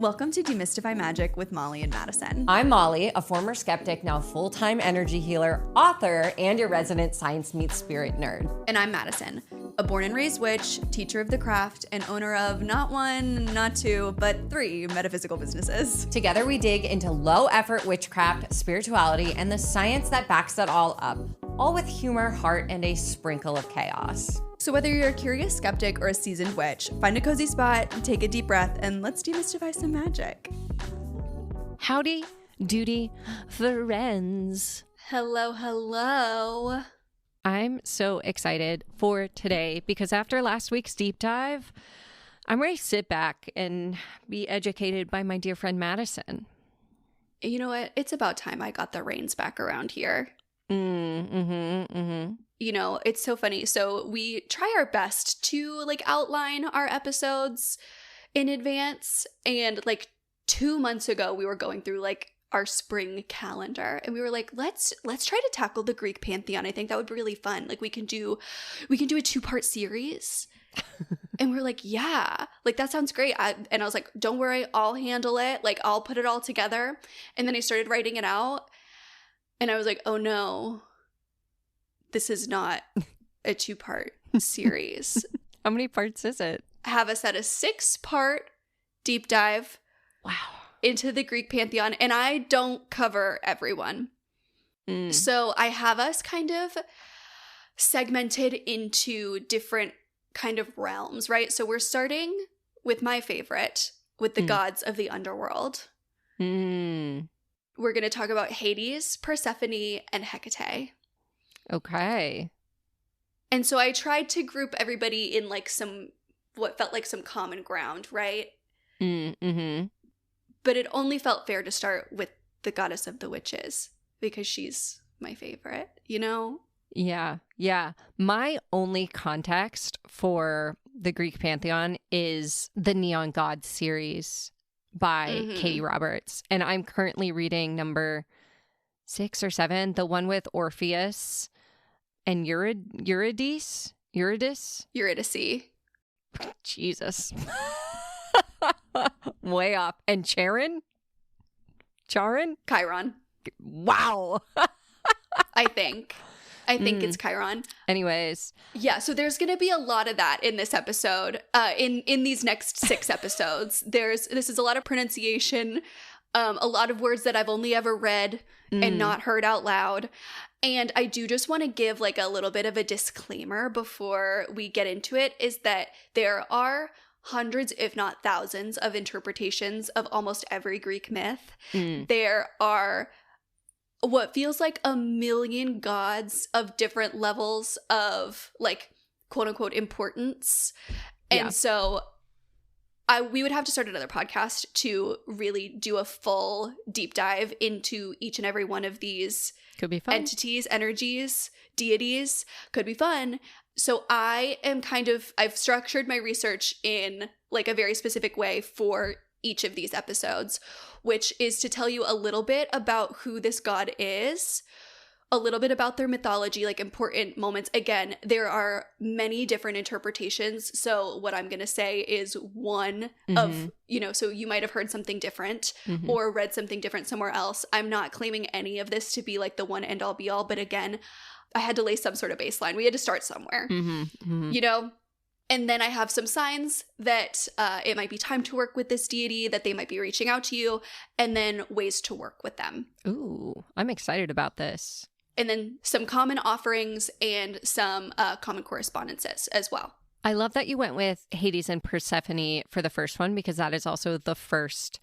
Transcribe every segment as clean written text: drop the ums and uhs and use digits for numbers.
Welcome to Demystify Magic with Molly and Madison. I'm Molly, a former skeptic, now full-time energy healer, author, and your resident science meets spirit nerd. And I'm Madison, a born and raised witch, teacher of the craft, and owner of not one, not two, but 3 metaphysical businesses. Together we dig into low-effort witchcraft, spirituality, and the science that backs it all up, all with humor, heart, and a sprinkle of chaos. So whether you're a curious skeptic or a seasoned witch, find a cozy spot, take a deep breath, and let's demystify some magic. Howdy, doody, friends. Hello, hello. I'm so excited for today because after last week's deep dive, I'm ready to sit back and be educated by my dear friend Madison. You know what? It's about time I got the reins back around here. You know, it's so funny. So we try our best to outline our episodes in advance. And 2 months ago, we were going through our spring calendar and we were like, let's try to tackle the Greek pantheon. I think that would be really fun. We can do a 2-part series. And we're like, yeah, that sounds great. And I was like, don't worry, I'll handle it. I'll put it all together. And then I started writing it out. And I was like, oh no, this is not a 2-part series. How many parts is it? I have us at a 6-part deep dive. Wow. Into the Greek pantheon. And I don't cover everyone. So I have us kind of segmented into different kind of realms, right? So we're starting with my favorite, with the gods of the underworld. We're going to talk about Hades, Persephone, and Hecate. Okay. And so I tried to group everybody in what felt like some common ground, right? But it only felt fair to start with the goddess of the witches because she's my favorite, you know? Yeah. My only context for the Greek pantheon is the Neon Gods series by Katie Roberts. And I'm currently reading number 6 or 7, the one with Orpheus and Eurydice? Jesus. Way off. And Charon? Chiron. Wow. I think it's Chiron. Anyways. Yeah, so there's going to be a lot of that in this episode. In these next 6 episodes. This is a lot of pronunciation, a lot of words that I've only ever read and not heard out loud. And I do just want to give a little bit of a disclaimer before we get into it, is that there are hundreds, if not thousands, of interpretations of almost every Greek myth. There are what feels like a million gods of different levels of quote unquote importance. And so we would have to start another podcast to really do a full deep dive into each and every one of these could be fun. Entities, energies, deities. Could be fun. So I've structured my research in a very specific way for each of these episodes, which is to tell you a little bit about who this god is, a little bit about their mythology, important moments. Again, there are many different interpretations. So what I'm going to say is one of, so you might have heard something different or read something different somewhere else. I'm not claiming any of this to be the one end all be all. But again, I had to lay some sort of baseline. We had to start somewhere, you know? And then I have some signs that it might be time to work with this deity, that they might be reaching out to you, and then ways to work with them. Ooh, I'm excited about this. And then some common offerings and some common correspondences as well. I love that you went with Hades and Persephone for the first one because that is also the first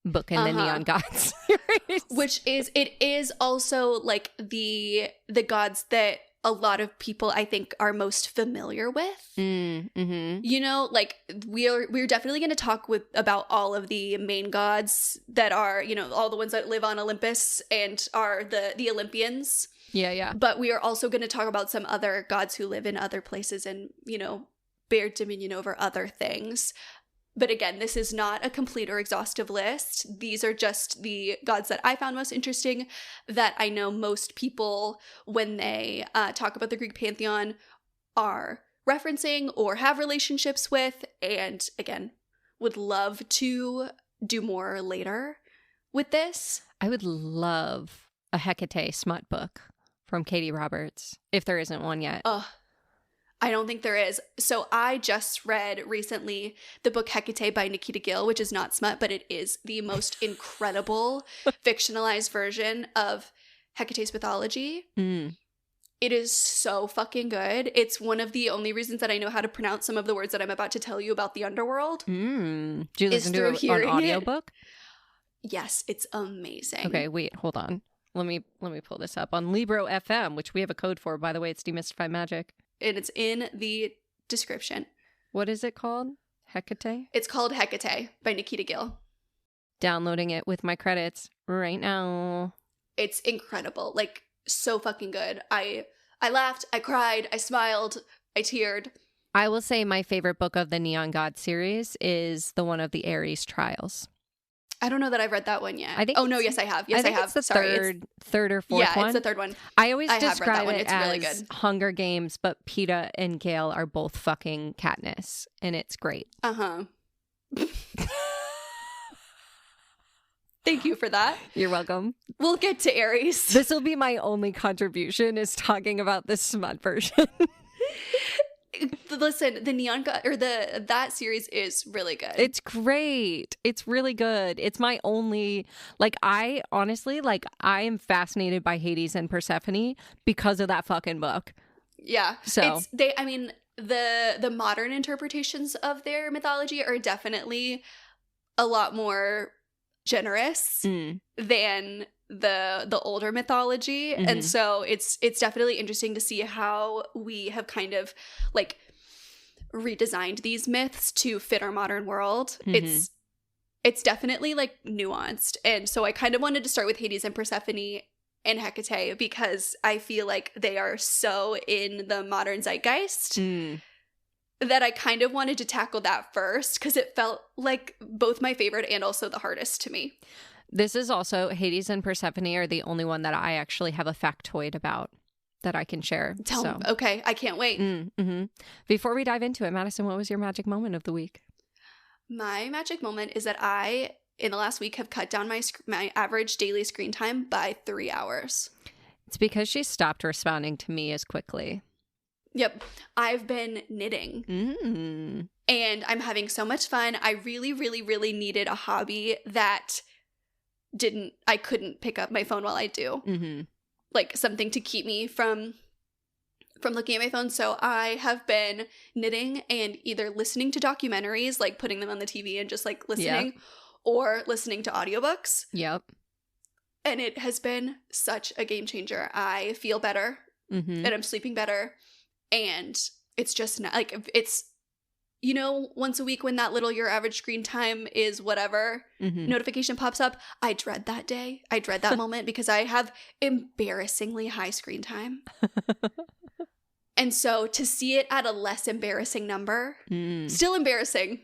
book in the Neon Gods series. It is also the gods that a lot of people I think are most familiar with. You know, we're definitely going to talk about all of the main gods that are, all the ones that live on Olympus and are the Olympians. Yeah. But we are also going to talk about some other gods who live in other places and, bear dominion over other things. But again, this is not a complete or exhaustive list. These are just the gods that I found most interesting, that I know most people, when they talk about the Greek pantheon, are referencing or have relationships with, and again, would love to do more later with this. I would love a Hecate smut book from Katie Roberts, if there isn't one yet. I don't think there is. So I just read recently the book Hecate by Nikita Gill, which is not smut, but it is the most incredible fictionalized version of Hecate's mythology. It is so fucking good. It's one of the only reasons that I know how to pronounce some of the words that I'm about to tell you about the Underworld. Do you listen to an audiobook? Yes, it's amazing. Okay, wait, hold on. Let me pull this up on Libro FM, which we have a code for, by the way. It's Demystify Magic. And it's in the description. What is it called? Hecate? It's called Hecate by Nikita Gill. Downloading it with my credits right now. It's incredible. Like, so fucking good. I laughed, I cried, I smiled, I teared. I will say my favorite book of the Neon God series is the one of the Ares trials. I don't know that I've read that one yet. Yes, I have. Yes, I have. It's the third or fourth one. Yeah, it's the third one. I always describe it it's as really good. Hunger Games, but Peeta and Gale are both fucking Katniss, and it's great. Thank you for that. You're welcome. We'll get to Ares. This will be my only contribution, is talking about the smut version. Listen, the Neon God, or that series is really good. It's great. It's really good. It's my only, I honestly, I am fascinated by Hades and Persephone because of that fucking book. Yeah. So the modern interpretations of their mythology are definitely a lot more generous than the older mythology. And so it's definitely interesting to see how we have kind of redesigned these myths to fit our modern world. It's definitely nuanced. And so I kind of wanted to start with Hades and Persephone and Hecate because I feel like they are so in the modern zeitgeist that I kind of wanted to tackle that first because it felt like both my favorite and also the hardest to me. This is also, Hades and Persephone are the only one that I actually have a factoid about that I can share. Okay, I can't wait. Before we dive into it, Madison, what was your magic moment of the week? My magic moment is that I, in the last week, have cut down my average daily screen time by 3 hours. It's because she stopped responding to me as quickly. Yep. I've been knitting. And I'm having so much fun. I really, really, really needed a hobby that I couldn't pick up my phone while I do. Something to keep me from looking at my phone. So I have been knitting and either listening to documentaries, putting them on the TV and just listening, or listening to audiobooks. Yep. And it has been such a game changer. I feel better and I'm sleeping better. And it's just not it's, once a week when that little your average screen time is whatever notification pops up, I dread that day. I dread that moment because I have embarrassingly high screen time. And so to see it at a less embarrassing number, still embarrassing,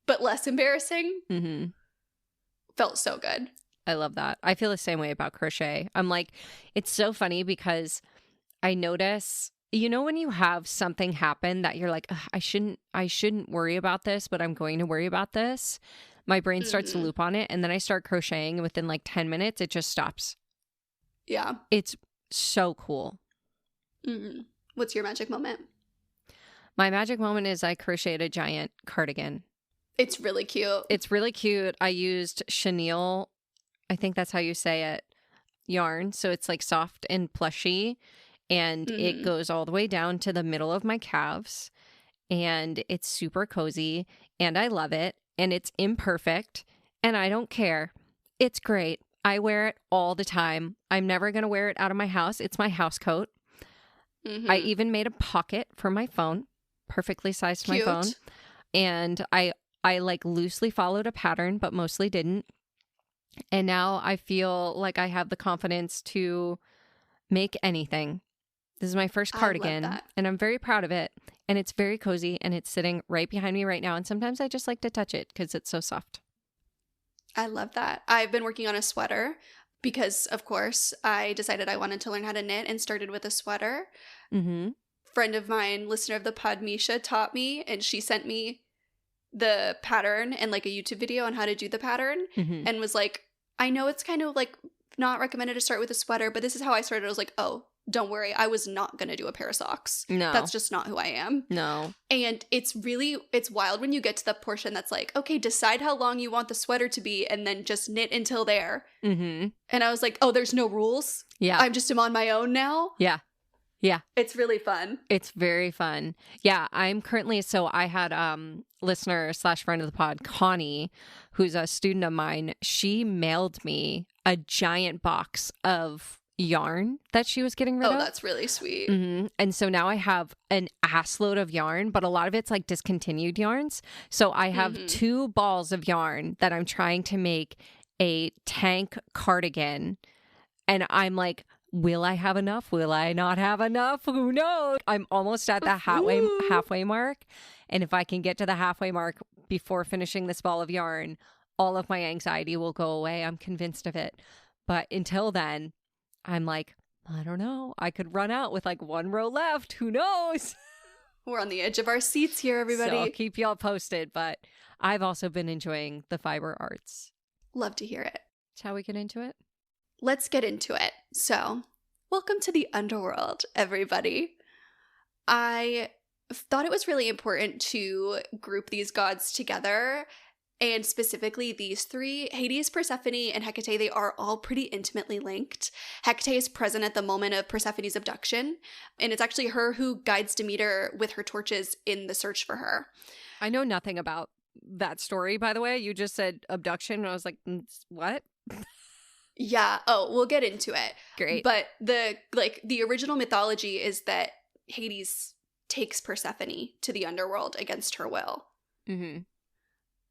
but less embarrassing, felt so good. I love that. I feel the same way about crochet. I'm it's so funny because I notice, when you have something happen that you're I shouldn't worry about this, but I'm going to worry about this. My brain starts to loop on it. And then I start crocheting and within 10 minutes, it just stops. Yeah. It's so cool. What's your magic moment? My magic moment is I crocheted a giant cardigan. It's really cute. I used chenille, I think that's how you say it, yarn. So it's soft and plushy. And it goes all the way down to the middle of my calves. And it's super cozy. And I love it. And it's imperfect. And I don't care. It's great. I wear it all the time. I'm never going to wear it out of my house. It's my house coat. I even made a pocket for my phone. Perfectly sized my phone. And I loosely followed a pattern, but mostly didn't. And now I feel like I have the confidence to make anything. This is my first cardigan, and I'm very proud of it. And it's very cozy, and it's sitting right behind me right now. And sometimes I just like to touch it because it's so soft. I love that. I've been working on a sweater because, of course, I decided I wanted to learn how to knit and started with a sweater. Friend of mine, listener of the pod, Misha, taught me, and she sent me the pattern and like a YouTube video on how to do the pattern and was like, I know it's kind of like not recommended to start with a sweater, but this is how I started. I was like, oh, don't worry. I was not going to do a pair of socks. No. That's just not who I am. No. And it's wild when you get to the portion that's like, okay, decide how long you want the sweater to be and then just knit until there. And I was like, oh, there's no rules. Yeah. I'm on my own now. Yeah. Yeah. It's really fun. It's very fun. Yeah. I'm currently, so I had listener / friend of the pod, Connie, who's a student of mine. She mailed me a giant box of yarn that she was getting rid of. Oh, that's really sweet. And so now I have an assload of yarn, but a lot of it's like discontinued yarns. So I have 2 balls of yarn that I'm trying to make a tank cardigan. And I'm like, will I have enough? Will I not have enough? Who knows? I'm almost at the halfway mark. And if I can get to the halfway mark before finishing this ball of yarn, all of my anxiety will go away. I'm convinced of it. But until then, I'm like, I don't know. I could run out with like 1 row left. Who knows? We're on the edge of our seats here, everybody. So I'll keep y'all posted. But I've also been enjoying the fiber arts. Love to hear it. Shall we get into it? Let's get into it. So, welcome to the Underworld, everybody. I thought it was really important to group these gods together. And specifically these 3, Hades, Persephone, and Hecate, they are all pretty intimately linked. Hecate is present at the moment of Persephone's abduction, and it's actually her who guides Demeter with her torches in the search for her. I know nothing about that story, by the way. You just said abduction, and I was like, what? Yeah. Oh, we'll get into it. Great. But the original mythology is that Hades takes Persephone to the underworld against her will.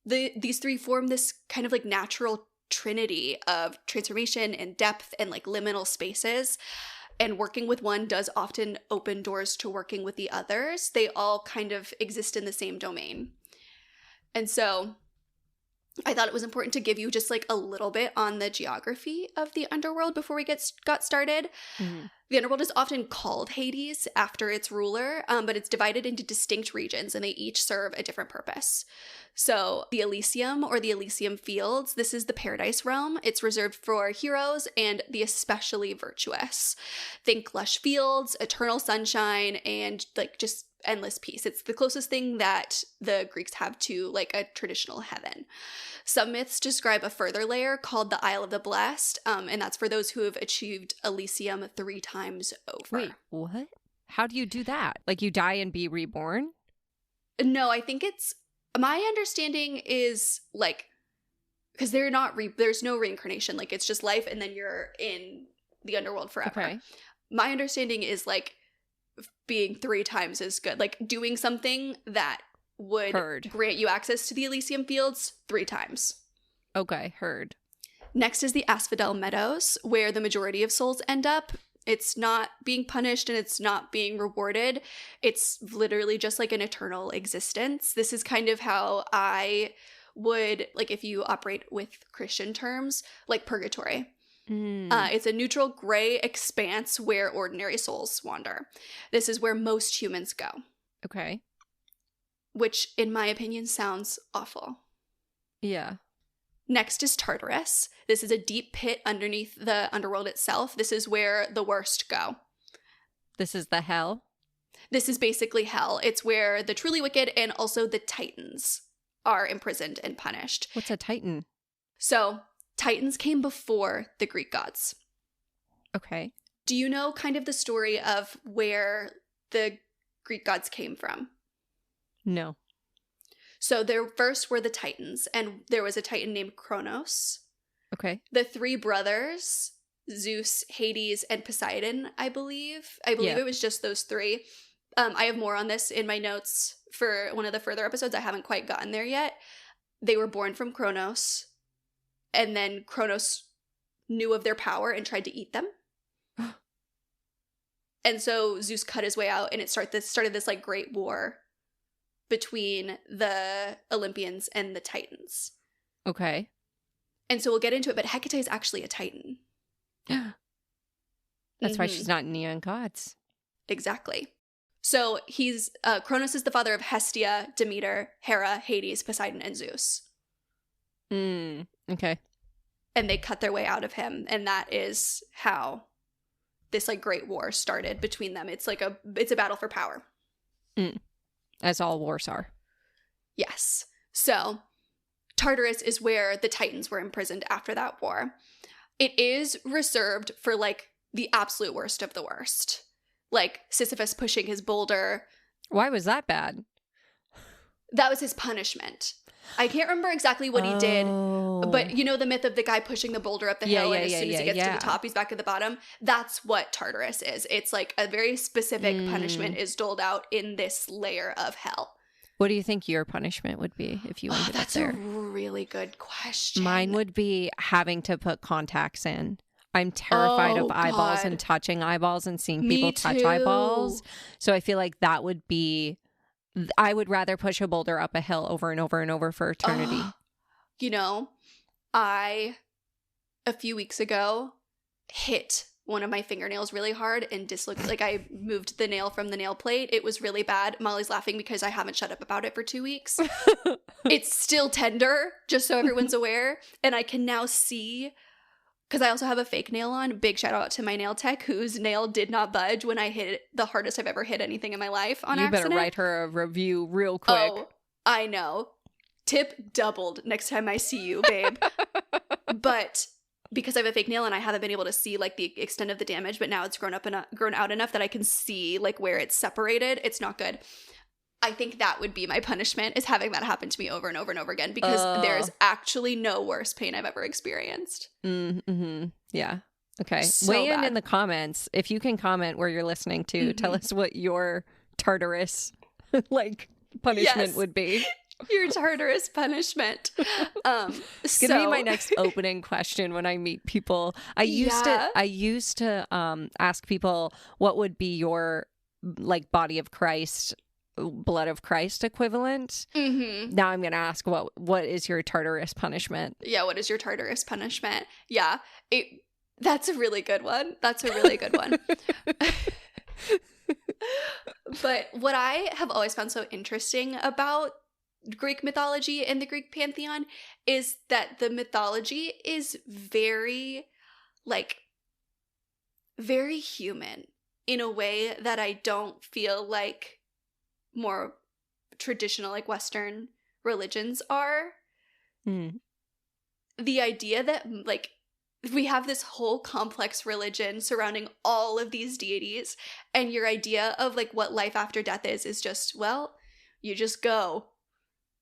These 3 form this kind of like natural trinity of transformation and depth and like liminal spaces. And working with one does often open doors to working with the others. They all kind of exist in the same domain. And so I thought it was important to give you just like a little bit on the geography of the underworld before we got started. The underworld is often called Hades after its ruler, but it's divided into distinct regions and they each serve a different purpose. So the Elysium or the Elysium Fields, this is the paradise realm. It's reserved for heroes and the especially virtuous. Think lush fields, eternal sunshine, and like just endless peace. It's the closest thing that the Greeks have to like a traditional heaven. Some myths describe a further layer called the Isle of the Blessed, and that's for those who have achieved Elysium 3 times over. Wait, what? How do you do that? Like you die and be reborn? No, I think my understanding is like, because there's no reincarnation. Like it's just life and then you're in the underworld forever. Okay. My understanding is like being 3 times as good, like doing something that would grant you access to the Elysium Fields 3 times. Okay, heard. Next is the Asphodel Meadows, where the majority of souls end up. It's not being punished and it's not being rewarded. It's literally just like an eternal existence. This is kind of how I would, like if you operate with Christian terms, like purgatory. It's a neutral gray expanse where ordinary souls wander. This is where most humans go. Okay. Which, in my opinion, sounds awful. Yeah. Next is Tartarus. This is a deep pit underneath the underworld itself. This is where the worst go. This is the hell? This is basically hell. It's where the truly wicked and also the Titans are imprisoned and punished. What's a Titan? So, Titans came before the Greek gods. Okay. Do you know kind of the story of where the Greek gods came from? No. So there first were the Titans, and there was a Titan named Kronos. Okay. The 3 brothers, Zeus, Hades, and Poseidon, I believe. It was just those 3. I have more on this in my notes for one of the further episodes. I haven't quite gotten there yet. They were born from Kronos, and then Kronos knew of their power and tried to eat them. And so Zeus cut his way out, and it started this like great war between the Olympians and the Titans. Okay. And so we'll get into it, but Hecate is actually a Titan. That's why she's not in Neon Gods. Exactly. So he's Cronus is the father of Hestia, Demeter, Hera, Hades, Poseidon, and Zeus. Okay. And they cut their way out of him, and that is how this like great war started between them. It's a battle for power. As all wars are. Yes. So Tartarus is where the Titans were imprisoned after that war. It is reserved for like the absolute worst of the worst. Like Sisyphus pushing his boulder. Why was that bad? That was his punishment. I can't remember exactly what he did, but you know the myth of the guy pushing the boulder up the hill, and as soon as he gets to the top, he's back at the bottom? That's what Tartarus is. It's like a very specific punishment is doled out in this layer of hell. What do you think your punishment would be if you ended up That's there? a really good question. Mine would be having to put contacts in. I'm terrified of eyeballs and touching eyeballs and seeing people touch eyeballs. So I feel like that would be... I would rather push a boulder up a hill over and over and over for eternity. You know, a few weeks ago, hit one of my fingernails really hard and like I moved the nail from the nail plate. It was really bad. Molly's laughing because I haven't shut up about it for 2 weeks. It's still tender, just so everyone's aware. And I can now see... Because I also have a fake nail on. Big shout out to my nail tech, whose nail did not budge when I hit it, the hardest I've ever hit anything in my life on accident. You better write her a review real quick. Oh, I know. Tip doubled next time I see you, babe. But because I have a fake nail and I haven't been able to see like the extent of the damage, but now it's grown out enough that I can see like where it's separated. It's not good. I think that would be my punishment, is having that happen to me over and over and over again, because there's actually no worse pain I've ever experienced. Yeah. Okay. So Weigh bad. in the comments. If you can comment where you're listening to, tell us what your Tartarus like punishment would be. Your Tartarus punishment. It's gonna be my next opening question when I meet people. I used to ask people what would be your like body of Christ, blood of Christ equivalent. Now I'm gonna ask what is your Tartarus punishment? Yeah, what is your Tartarus punishment? Yeah, that's a really good one. That's a really good one. But what I have always found so interesting about Greek mythology and the Greek pantheon is that the mythology is very, like, very human in a way that I don't feel like more traditional, like, Western religions are. The idea that, like, we have this whole complex religion surrounding all of these deities, and your idea of, like, what life after death is just, well, you just go.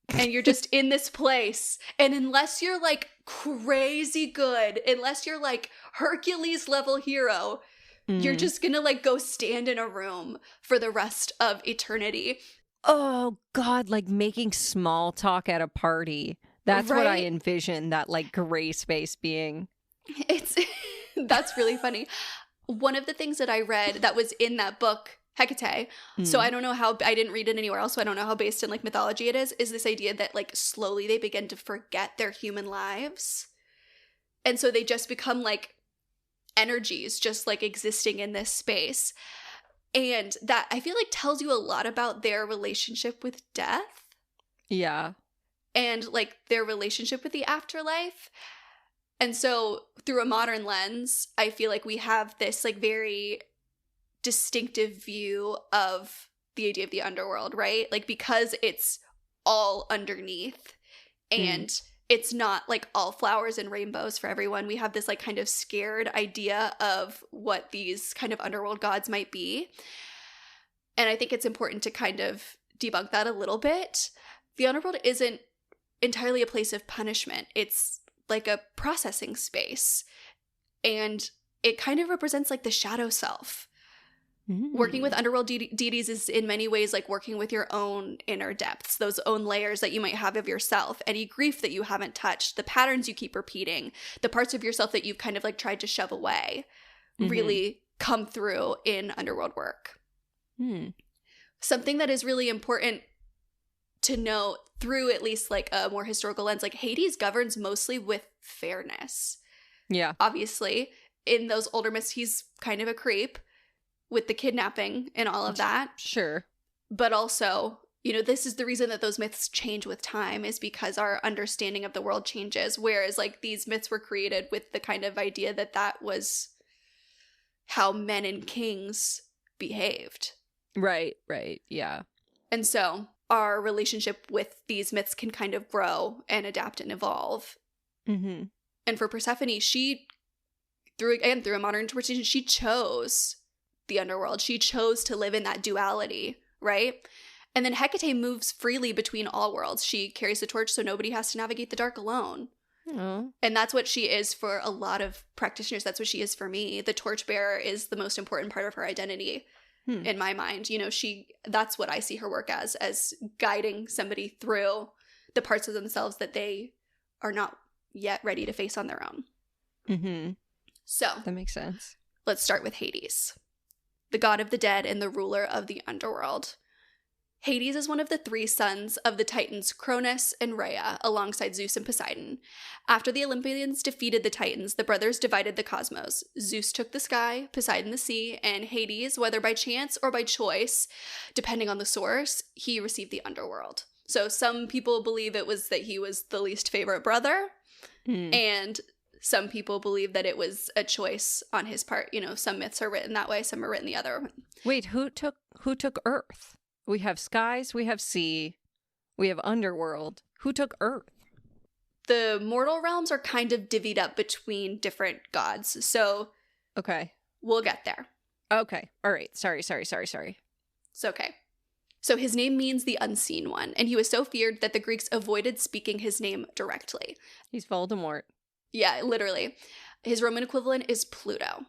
And you're just in this place. And unless you're, like, crazy good, unless you're, like, Hercules level hero, you're just gonna, like, go stand in a room for the rest of eternity. Oh, God, like making small talk at a party. That's what I envision that, like, gray space being. That's really funny. One of the things that I read that was in that book, Hecate, so I don't know how, I didn't read it anywhere else, so I don't know how based in, like, mythology it is this idea that, like, slowly they begin to forget their human lives. And so they just become, like, energies just, like, existing in this space. And that, I feel like, tells you a lot about their relationship with death. Yeah. And, like, their relationship with the afterlife. And so through a modern lens, I feel like we have this, like, very distinctive view of the idea of the underworld, right? Like, because it's all underneath and it's not, like, all flowers and rainbows for everyone. We have this, like, kind of scared idea of what these kind of underworld gods might be. And I think it's important to kind of debunk that a little bit. The underworld isn't entirely a place of punishment. It's like a processing space. And it kind of represents, like, the shadow self. Working with underworld deities is in many ways like working with your own inner depths, those own layers that you might have of yourself, any grief that you haven't touched, the patterns you keep repeating, the parts of yourself that you've kind of, like, tried to shove away really come through in underworld work. Something that is really important to note through at least, like, a more historical lens, like, Hades governs mostly with fairness. Yeah. Obviously, in those older myths, he's kind of a creep. with the kidnapping and all of that. Sure. But also, you know, this is the reason that those myths change with time, is because our understanding of the world changes. Whereas, like, these myths were created with the kind of idea that that was how men and kings behaved. Right, yeah. And so our relationship with these myths can kind of grow and adapt and evolve. Mm-hmm. And for Persephone, she, through a modern interpretation, she chose the underworld. She chose to live in that duality, right? And then Hecate moves freely between all worlds. She carries the torch so nobody has to navigate the dark alone. Oh. And that's what she is for a lot of practitioners. That's what she is for me. The torchbearer is the most important part of her identity in my mind. You know, that's what I see her work as guiding somebody through the parts of themselves that they are not yet ready to face on their own. Mm-hmm. So that makes sense. Let's start with Hades, the god of the dead and the ruler of the underworld. Hades is one of the 3 sons of the Titans Cronus and Rhea, alongside Zeus and Poseidon. After the Olympians defeated the Titans, the brothers divided the cosmos. Zeus took the sky, Poseidon the sea, and Hades, whether by chance or by choice, depending on the source, he received the underworld. So some people believe it was that he was the least favorite brother, and some people believe that it was a choice on his part. You know, some myths are written that way, some are written the other. Wait, who took Earth? We have skies, we have sea, we have underworld. Who took Earth? The mortal realms are kind of divvied up between different gods. So okay, we'll get there. Okay. All right. Sorry. It's okay. So his name means the unseen one, and he was so feared that the Greeks avoided speaking his name directly. He's Voldemort. Yeah, literally. His Roman equivalent is Pluto.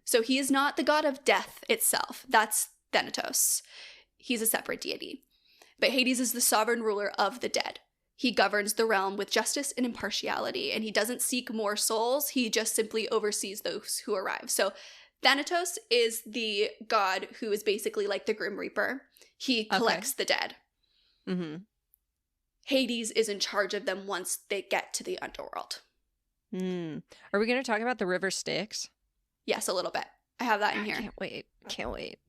So he is not the god of death itself. That's Thanatos. He's a separate deity. But Hades is the sovereign ruler of the dead. He governs the realm with justice and impartiality, and he doesn't seek more souls. He just simply oversees those who arrive. So Thanatos is the god who is basically like the Grim Reaper. He collects the dead. Mm-hmm. Hades is in charge of them once they get to the underworld. Are we going to talk about the river Styx? Yes, a little bit. I have that in here. Can't wait.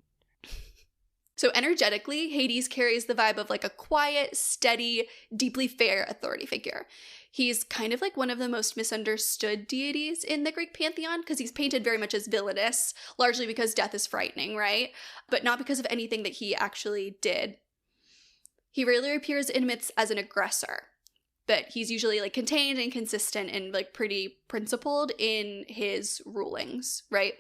So energetically, Hades carries the vibe of like a quiet, steady, deeply fair authority figure. He's kind of like one of the most misunderstood deities in the Greek pantheon because he's painted very much as villainous, largely because death is frightening, right? But not because of anything that he actually did. He rarely appears in myths as an aggressor, but he's usually like contained and consistent and like pretty principled in his rulings, right?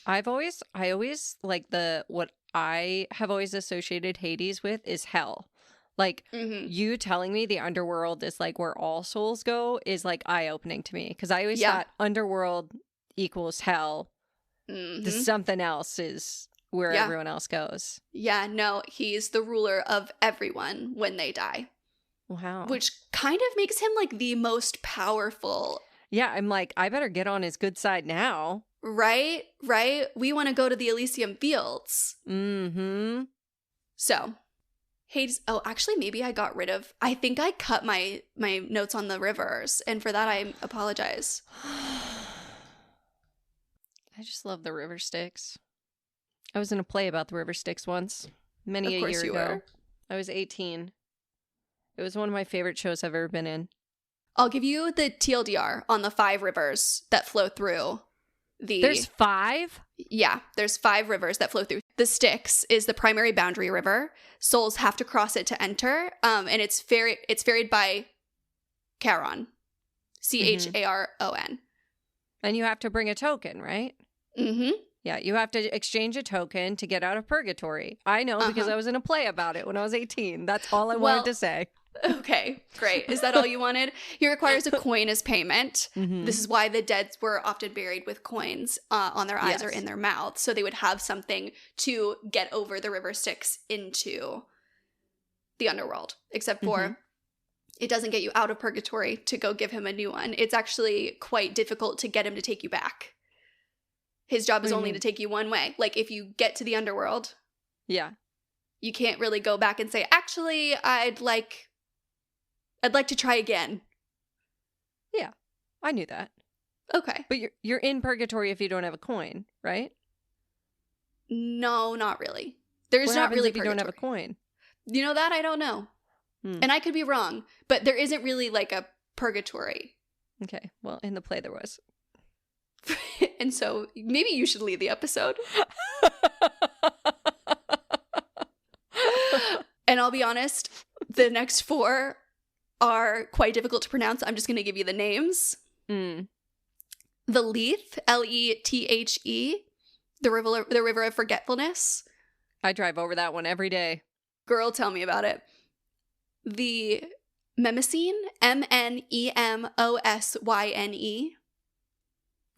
I always like what I have always associated Hades with is hell. Like you telling me the underworld is like where all souls go is like eye-opening to me because I always thought underworld equals hell. Something else is where everyone else goes. Yeah, no, he's the ruler of everyone when they die. Wow. Which kind of makes him like the most powerful. Yeah, I'm like, I better get on his good side now. Right? We want to go to the Elysium Fields. Mm-hmm. So, Hades. Oh, actually, maybe I think I cut my notes on the rivers, and for that I apologize. I just love the river Styx. I was in a play about the river Styx once, many a year ago. Were. I was 18. It was one of my favorite shows I've ever been in. I'll give you the TLDR on the 5 rivers that flow through. There's 5? Yeah, there's 5 rivers that flow through. The Styx is the primary boundary river. Souls have to cross it to enter, and it's ferried by Charon, Charon. And you have to bring a token, right? Mm-hmm. Yeah, you have to exchange a token to get out of purgatory. I know because I was in a play about it when I was 18. That's all I wanted to say. Okay, great. Is that all you wanted? He requires a coin as payment. This is why the dead were often buried with coins on their eyes or in their mouth. So they would have something to get over the river Styx into the underworld. Except for it doesn't get you out of purgatory to go give him a new one. It's actually quite difficult to get him to take you back. His job is only to take you one way. Like if you get to the underworld, you can't really go back and say, actually, I'd like to try again. Yeah, I knew that. Okay. But you're in purgatory if you don't have a coin, right? No, not really. There's What not happens really if you don't have a coin? You know that? I don't know. And I could be wrong, but there isn't really like a purgatory. Okay. Well, in the play there was. And so maybe you should lead the episode. And I'll be honest, the next 4 are quite difficult to pronounce. I'm just going to give you the names. The Lethe, Lethe, the river of forgetfulness. I drive over that one every day. Girl, tell me about it. The Mnemosyne, Mnemosyne.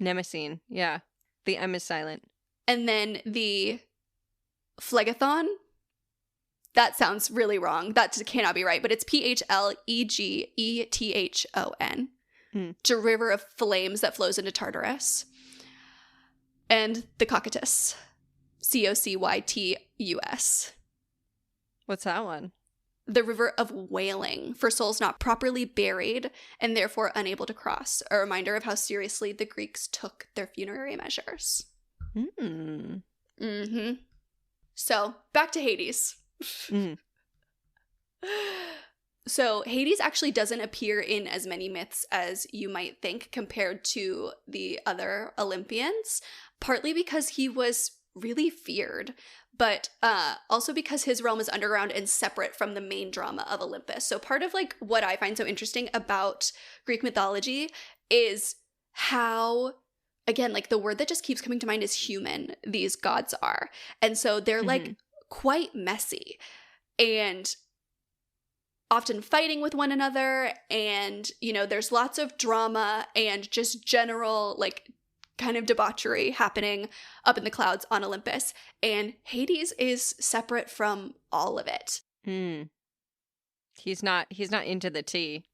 Mnemosyne, yeah. The M is silent. And then the Phlegathon. That sounds really wrong. That cannot be right, but it's Phlegethon. It's a river of flames that flows into Tartarus. And the Cocytus. Cocytus. What's that one? The river of wailing for souls not properly buried and therefore unable to cross. A reminder of how seriously the Greeks took their funerary measures. So, back to Hades. So, Hades actually doesn't appear in as many myths as you might think compared to the other Olympians, partly because he was really feared, but also because his realm is underground and separate from the main drama of Olympus. So part of like what I find so interesting about Greek mythology is how, again, like the word that just keeps coming to mind is human, these gods are. And so they're like quite messy and often fighting with one another. And, you know, there's lots of drama and just general like kind of debauchery happening up in the clouds on Olympus. And Hades is separate from all of it. He's not into the tea.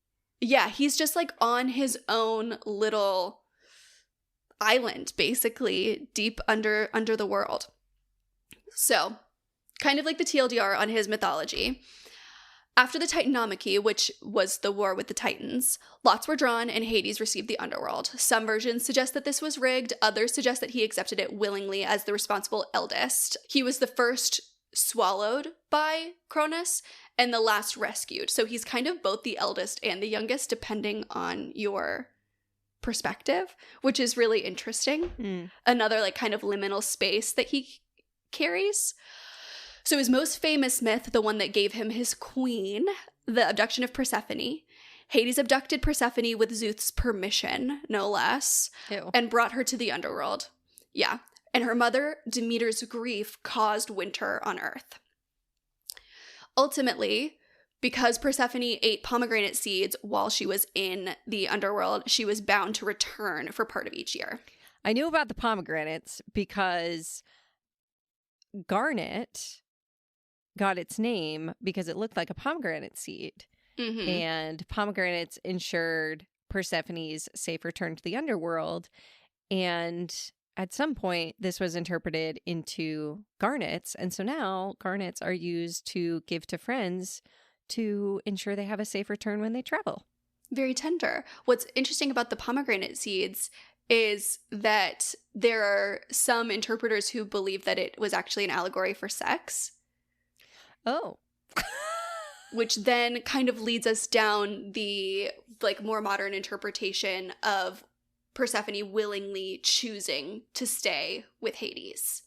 Yeah, he's just like on his own little island, basically, deep under the world. So, kind of like the TLDR on his mythology. After the Titanomachy, which was the war with the Titans, lots were drawn and Hades received the Underworld. Some versions suggest that this was rigged, others suggest that he accepted it willingly as the responsible eldest. He was the first swallowed by Cronus and the last rescued. So he's kind of both the eldest and the youngest, depending on your perspective, which is really interesting. Another like kind of liminal space that he carries. So his most famous myth, the one that gave him his queen, the abduction of Persephone. Hades abducted Persephone with Zeus' permission, no less, and brought her to the underworld. Yeah. And her mother, Demeter's grief, caused winter on Earth. Ultimately, because Persephone ate pomegranate seeds while she was in the underworld, she was bound to return for part of each year. I knew about the pomegranates because garnet got its name because it looked like a pomegranate seed. And pomegranates ensured Persephone's safe return to the underworld. And at some point, this was interpreted into garnets. And so now garnets are used to give to friends to ensure they have a safe return when they travel. Very tender. What's interesting about the pomegranate seeds is that there are some interpreters who believe that it was actually an allegory for sex. Oh. Which then kind of leads us down the like more modern interpretation of Persephone willingly choosing to stay with Hades.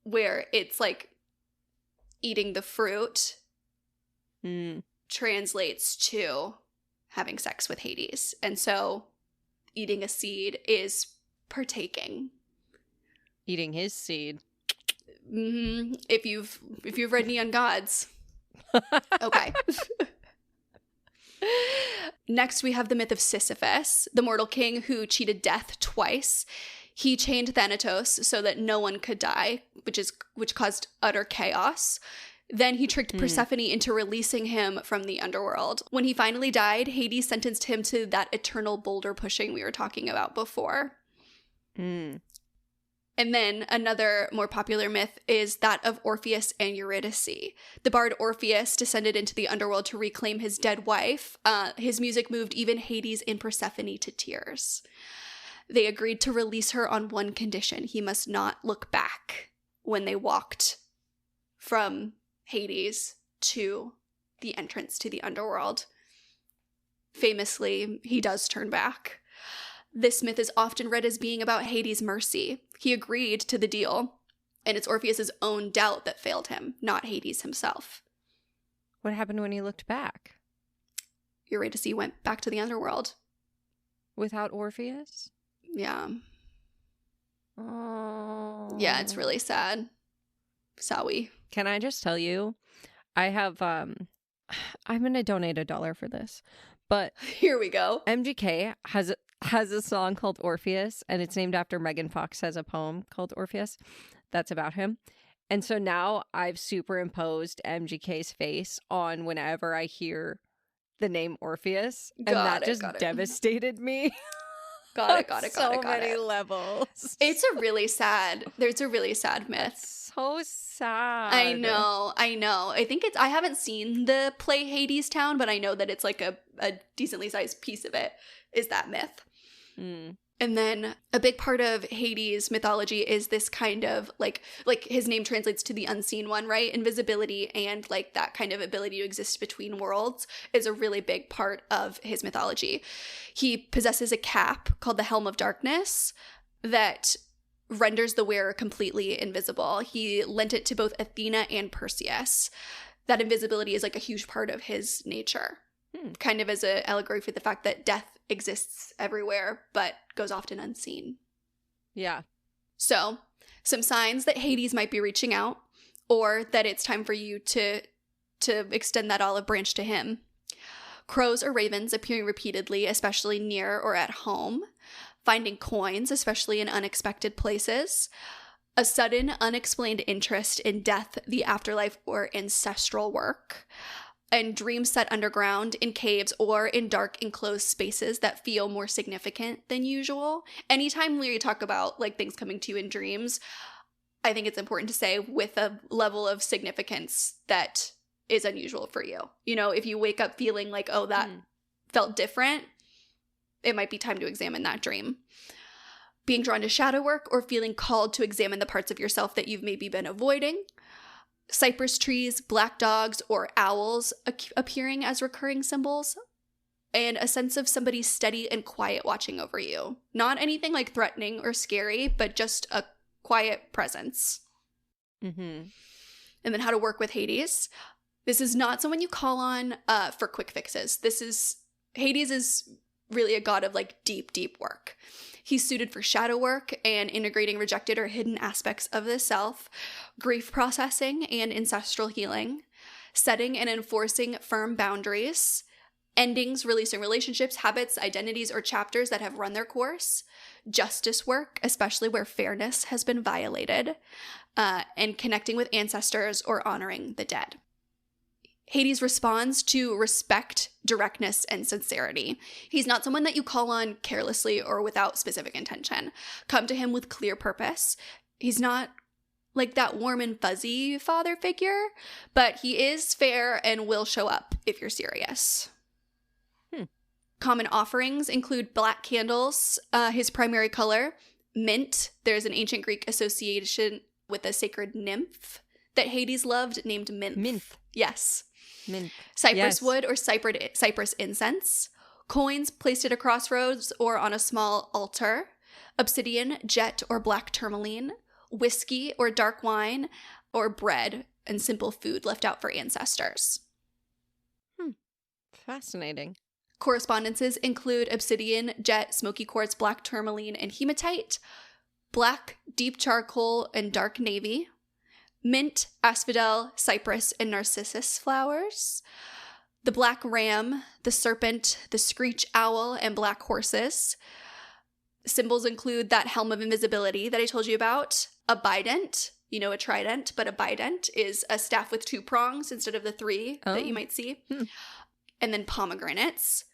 Where it's like eating the fruit translates to having sex with Hades. And so eating a seed is partaking. Eating his seed. If you've read Neon Gods. Okay. Next, we have the myth of Sisyphus, the mortal king who cheated death twice. He chained Thanatos so that no one could die, which caused utter chaos. Then he tricked Persephone into releasing him from the underworld. When he finally died, Hades sentenced him to that eternal boulder pushing we were talking about before. And then another more popular myth is that of Orpheus and Eurydice. The bard Orpheus descended into the underworld to reclaim his dead wife. His music moved even Hades and Persephone to tears. They agreed to release her on one condition. He must not look back when they walked from Hades to the entrance to the underworld. Famously, he does turn back. This myth is often read as being about Hades' mercy. He agreed to the deal, and it's Orpheus' own doubt that failed him, not Hades himself. What happened when he looked back? Eurydice went back to the underworld. Without Orpheus? Yeah. Oh. Yeah, it's really sad. Sorry. Can I just tell you, I have, I'm going to donate $1 for this, but Here we go. MGK has a song called Orpheus, and it's named after Megan Fox has a poem called Orpheus that's about him. And so now I've superimposed MGK's face on whenever I hear the name Orpheus, and that just devastated me. Got it. So many levels. There's a really sad myth. So sad. I know. I think I haven't seen the play Hades Town, but I know that it's like a decently sized piece of it is that myth. Mm. And then a big part of Hades mythology is this kind of like his name translates to the unseen one, right? Invisibility and like that kind of ability to exist between worlds is a really big part of his mythology. He possesses a cap called the Helm of Darkness that renders the wearer completely invisible. He lent it to both Athena and Perseus. That invisibility is like a huge part of his nature. Kind of as an allegory for the fact that death exists everywhere, but goes often unseen. Yeah. So, some signs that Hades might be reaching out, or that it's time for you to extend that olive branch to him. Crows or ravens appearing repeatedly, especially near or at home. Finding coins, especially in unexpected places. A sudden, unexplained interest in death, the afterlife, or ancestral work. And dreams set underground, in caves, or in dark enclosed spaces that feel more significant than usual. Anytime we talk about like things coming to you in dreams, I think it's important to say with a level of significance that is unusual for you. You know, if you wake up feeling like, oh, that felt different, it might be time to examine that dream. Being drawn to shadow work or feeling called to examine the parts of yourself that you've maybe been avoiding. Cypress trees, black dogs, or owls appearing as recurring symbols, and a sense of somebody steady and quiet watching over you. Not anything like threatening or scary, but just a quiet presence. Mm-hmm. And then how to work with Hades. This is not someone you call on for quick fixes. Hades is really a god of like deep, deep work. He's suited for shadow work and integrating rejected or hidden aspects of the self, grief processing and ancestral healing, setting and enforcing firm boundaries, endings, releasing relationships, habits, identities, or chapters that have run their course, justice work, especially where fairness has been violated, and connecting with ancestors or honoring the dead. Hades responds to respect, directness, and sincerity. He's not someone that you call on carelessly or without specific intention. Come to him with clear purpose. He's not like that warm and fuzzy father figure, but he is fair and will show up if you're serious. Common offerings include black candles, his primary color, mint. There's an ancient Greek association with a sacred nymph that Hades loved named Minth. Minth. Yes. Mint. Cypress wood or cypress incense, coins placed at a crossroads or on a small altar, obsidian, jet, or black tourmaline, whiskey or dark wine, or bread and simple food left out for ancestors. Fascinating. Correspondences include obsidian, jet, smoky quartz, black tourmaline, and hematite, black, deep charcoal, and dark navy, mint, asphodel, cypress, and narcissus flowers, the black ram, the serpent, the screech owl, and black horses. Symbols include that helm of invisibility that I told you about, a bident, you know, a trident, but a bident is a staff with 2 prongs instead of the 3 that you might see. And then pomegranates.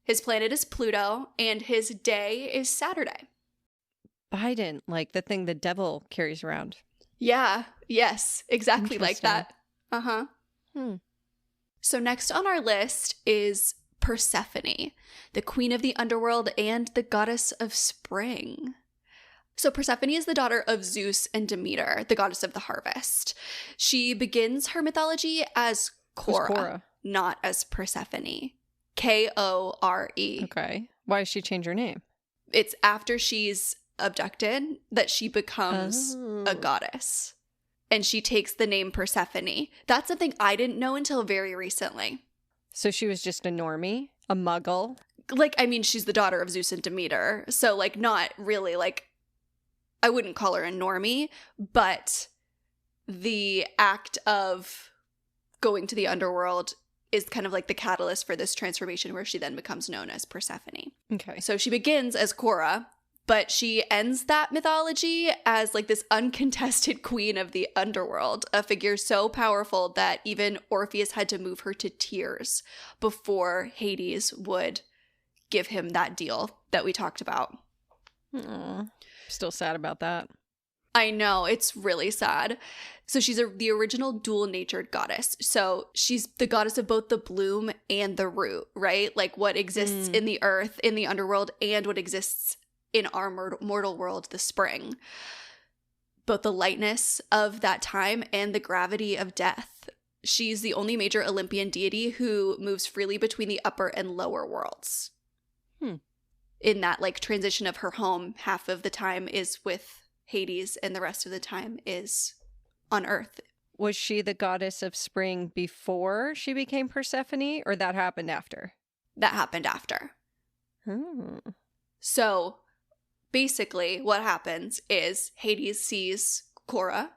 His planet is Pluto, and his day is Saturday. Bident, like the thing the devil carries around. Yeah, yes, exactly like that. So next on our list is Persephone, the queen of the underworld and the goddess of spring. So Persephone is the daughter of Zeus and Demeter, the goddess of the harvest. She begins her mythology as Cora, not as Persephone. Kore. Okay. Why does she change her name? It's after she's abducted that she becomes a goddess. And she takes the name Persephone. That's something I didn't know until very recently. So she was just a normie? A muggle? Like, I mean, she's the daughter of Zeus and Demeter. So, like, not really, like, I wouldn't call her a normie, but the act of going to the underworld is kind of like the catalyst for this transformation where she then becomes known as Persephone. Okay. So she begins as Cora, but she ends that mythology as like this uncontested queen of the underworld, a figure so powerful that even Orpheus had to move her to tears before Hades would give him that deal that we talked about. Aww. Still sad about that. I know, it's really sad. So she's the original dual-natured goddess. So she's the goddess of both the bloom and the root, right? Like what exists in the earth, in the underworld, and what exists in our mortal world, the spring. Both the lightness of that time and the gravity of death. She's the only major Olympian deity who moves freely between the upper and lower worlds. In that like transition of her home, half of the time is with Hades and the rest of the time is on Earth. Was she the goddess of spring before she became Persephone, or that happened after? That happened after. So basically what happens is Hades sees Cora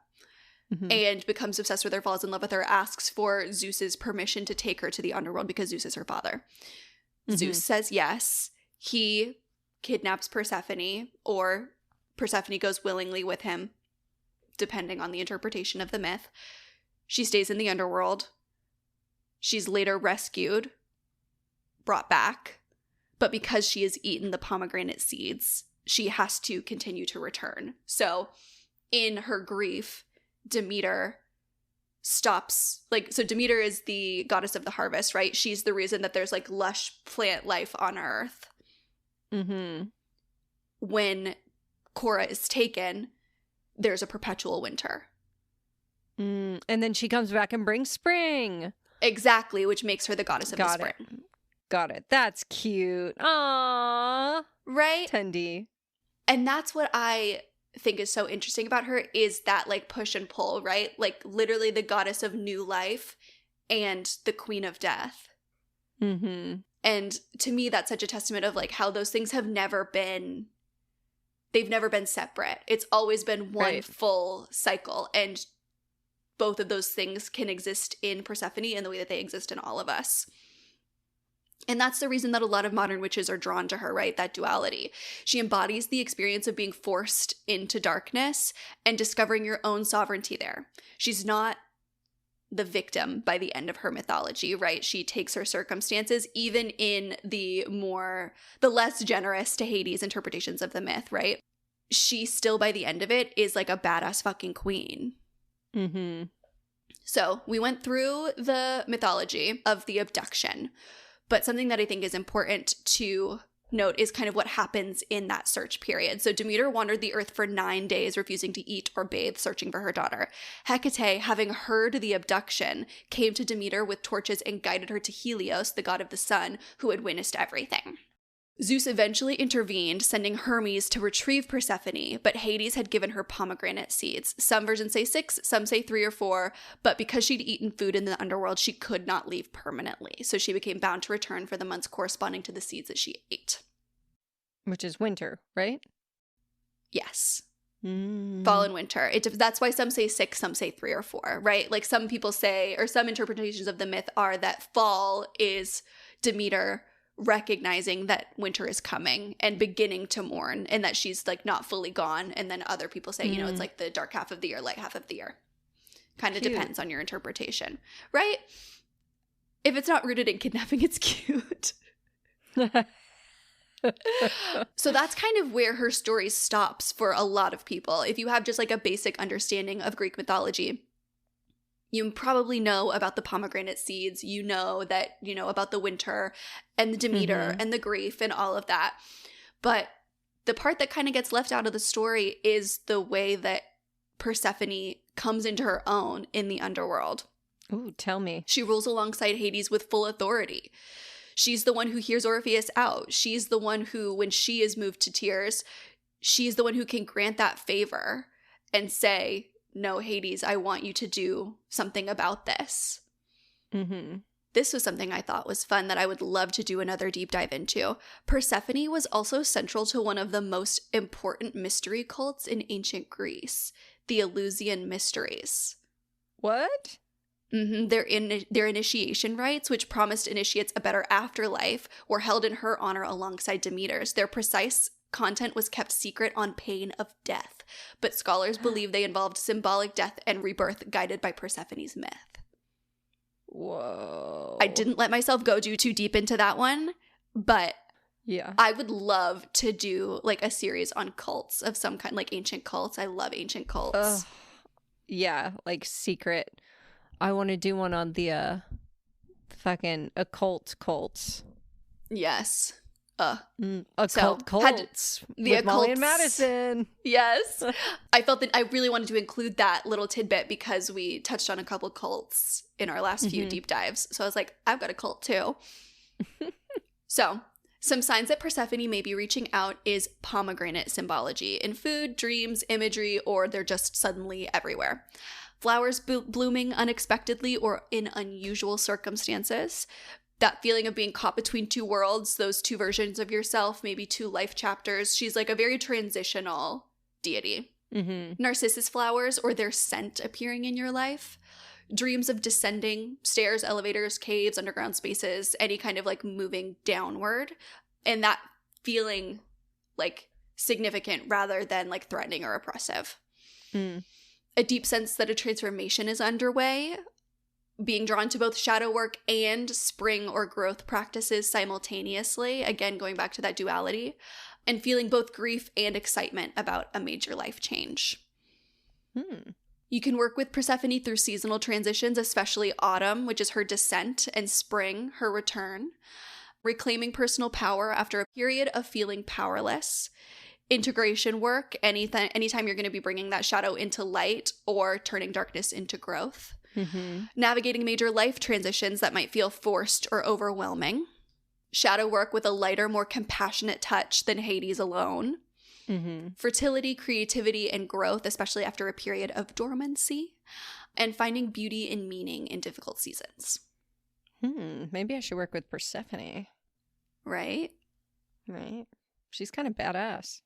and becomes obsessed with her, falls in love with her, asks for Zeus's permission to take her to the underworld because Zeus is her father. Zeus says yes. He kidnaps Persephone, or Persephone goes willingly with him, depending on the interpretation of the myth. She stays in the underworld. She's later rescued, brought back, but because she has eaten the pomegranate seeds, she has to continue to return. So in her grief, Demeter stops, like, so Demeter is the goddess of the harvest, right? She's the reason that there's like lush plant life on Earth. When Cora is taken, there's a perpetual winter. And then she comes back and brings spring. Exactly, which makes her the goddess of the spring. Got it. That's cute. Aww. Right? Tendy. And that's what I think is so interesting about her, is that like push and pull, right? Like literally the goddess of new life and the queen of death. And to me, that's such a testament of like how those things have never been, they've never been separate. It's always been one full cycle. And both of those things can exist in Persephone in the way that they exist in all of us. And that's the reason that a lot of modern witches are drawn to her, right? That duality. She embodies the experience of being forced into darkness and discovering your own sovereignty there. She's not the victim by the end of her mythology, right? She takes her circumstances, even in the less generous to Hades interpretations of the myth, right? She still, by the end of it, is like a badass fucking queen. So we went through the mythology of the abduction, but something that I think is important to note is kind of what happens in that search period. So Demeter wandered the earth for 9 days, refusing to eat or bathe, searching for her daughter. Hecate, having heard the abduction, came to Demeter with torches and guided her to Helios, the god of the sun, who had witnessed everything. Zeus eventually intervened, sending Hermes to retrieve Persephone, but Hades had given her pomegranate seeds. Some versions say 6, some say 3 or 4, but because she'd eaten food in the underworld, she could not leave permanently, so she became bound to return for the months corresponding to the seeds that she ate. Which is winter, right? Yes. Fall and winter. That's why some say 6, some say 3 or 4, right? Like some people say, or some interpretations of the myth are that fall is Demeter recognizing that winter is coming and beginning to mourn, and that she's like not fully gone. And then other people say, it's like the dark half of the year, light half of the year. Kind of depends on your interpretation, right? If it's not rooted in kidnapping, it's cute. So that's kind of where her story stops for a lot of people. If you have just like a basic understanding of Greek mythology, You probably know about the pomegranate seeds. You know that, about the winter and the Demeter and the grief and all of that. But the part that kind of gets left out of the story is the way that Persephone comes into her own in the underworld. Ooh, tell me. She rules alongside Hades with full authority. She's the one who hears Orpheus out. She's the one who, when she is moved to tears, she's the one who can grant that favor and say, no, Hades, I want you to do something about this. Mm-hmm. This was something I thought was fun that I would love to do another deep dive into. Persephone was also central to one of the most important mystery cults in ancient Greece, the Eleusinian Mysteries. What? Mm-hmm. Their initiation rites, which promised initiates a better afterlife, were held in her honor alongside Demeter's. Their precise content was kept secret on pain of death, but scholars believe they involved symbolic death and rebirth guided by Persephone's myth. Whoa. I didn't let myself go too deep into that one, but yeah, I would love to do like a series on cults of some kind, like ancient cults. I love ancient cults. Yeah, like secret. I want to do one on the fucking occult cults. Yes. Occult cults with Molly and Madison. Yes. I felt that I really wanted to include that little tidbit because we touched on a couple cults in our last few deep dives. So I was like, I've got a cult too. So some signs that Persephone may be reaching out is pomegranate symbology in food, dreams, imagery, or they're just suddenly everywhere. Flowers blooming unexpectedly or in unusual circumstances. That feeling of being caught between two worlds, those two versions of yourself, maybe two life chapters. She's like a very transitional deity. Narcissus flowers or their scent appearing in your life. Dreams of descending, stairs, elevators, caves, underground spaces, any kind of like moving downward. And that feeling like significant rather than like threatening or oppressive. A deep sense that a transformation is underway. Being drawn to both shadow work and spring or growth practices simultaneously, again going back to that duality, and feeling both grief and excitement about a major life change. You can work with Persephone through seasonal transitions, especially autumn, which is her descent, and spring, her return. Reclaiming personal power after a period of feeling powerless. Integration work, anytime you're going to be bringing that shadow into light or turning darkness into growth. Navigating major life transitions that might feel forced or overwhelming. Shadow work with a lighter, more compassionate touch than Hades alone. Fertility, creativity, and growth, especially after a period of dormancy. And finding beauty and meaning in difficult seasons. Maybe I should work with Persephone. Right? She's kind of badass.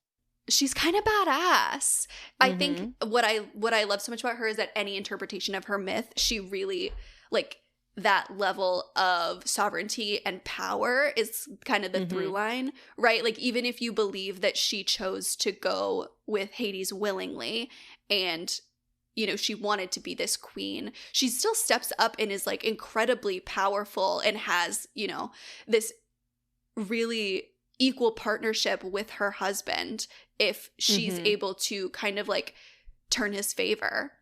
She's kind of badass. I think what I love so much about her is that any interpretation of her myth, she really, like, that level of sovereignty and power is kind of the through line, right? Like, even if you believe that she chose to go with Hades willingly and, she wanted to be this queen, she still steps up and is, like, incredibly powerful and has, this really equal partnership with her husband if she's able to kind of like turn his favor.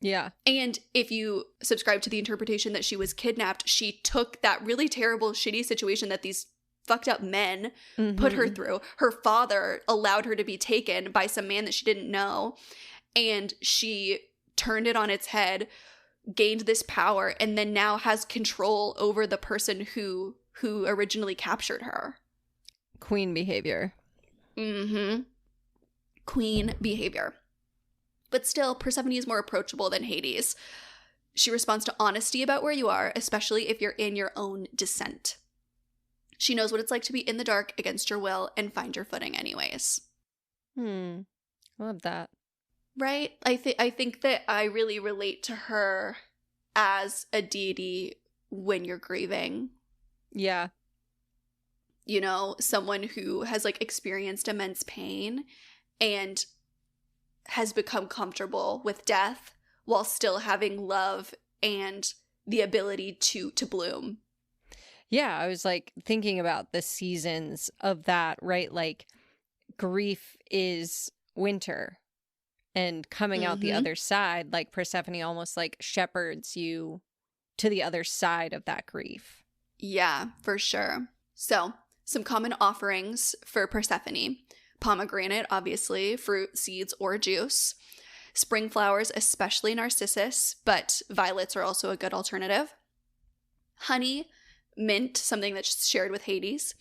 Yeah. And if you subscribe to the interpretation that she was kidnapped, she took that really terrible, shitty situation that these fucked up men put her through. Her father allowed her to be taken by some man that she didn't know. And she turned it on its head, gained this power, and then now has control over the person who originally captured her. Queen behavior. Queen behavior. But still, Persephone is more approachable than Hades. She responds to honesty about where you are, especially if you're in your own descent. She knows what it's like to be in the dark against your will and find your footing anyways. Love that. Right? I think that I really relate to her as a deity when you're grieving. Yeah. Someone who has like experienced immense pain and has become comfortable with death while still having love and the ability to bloom. Yeah, I was like thinking about the seasons of that, right? Like grief is winter and coming out the other side, like Persephone almost like shepherds you to the other side of that grief. Yeah, for sure. So, some common offerings for Persephone. Pomegranate, obviously, fruit, seeds, or juice. Spring flowers, especially narcissus, but violets are also a good alternative. Honey, mint, something that's shared with Hades.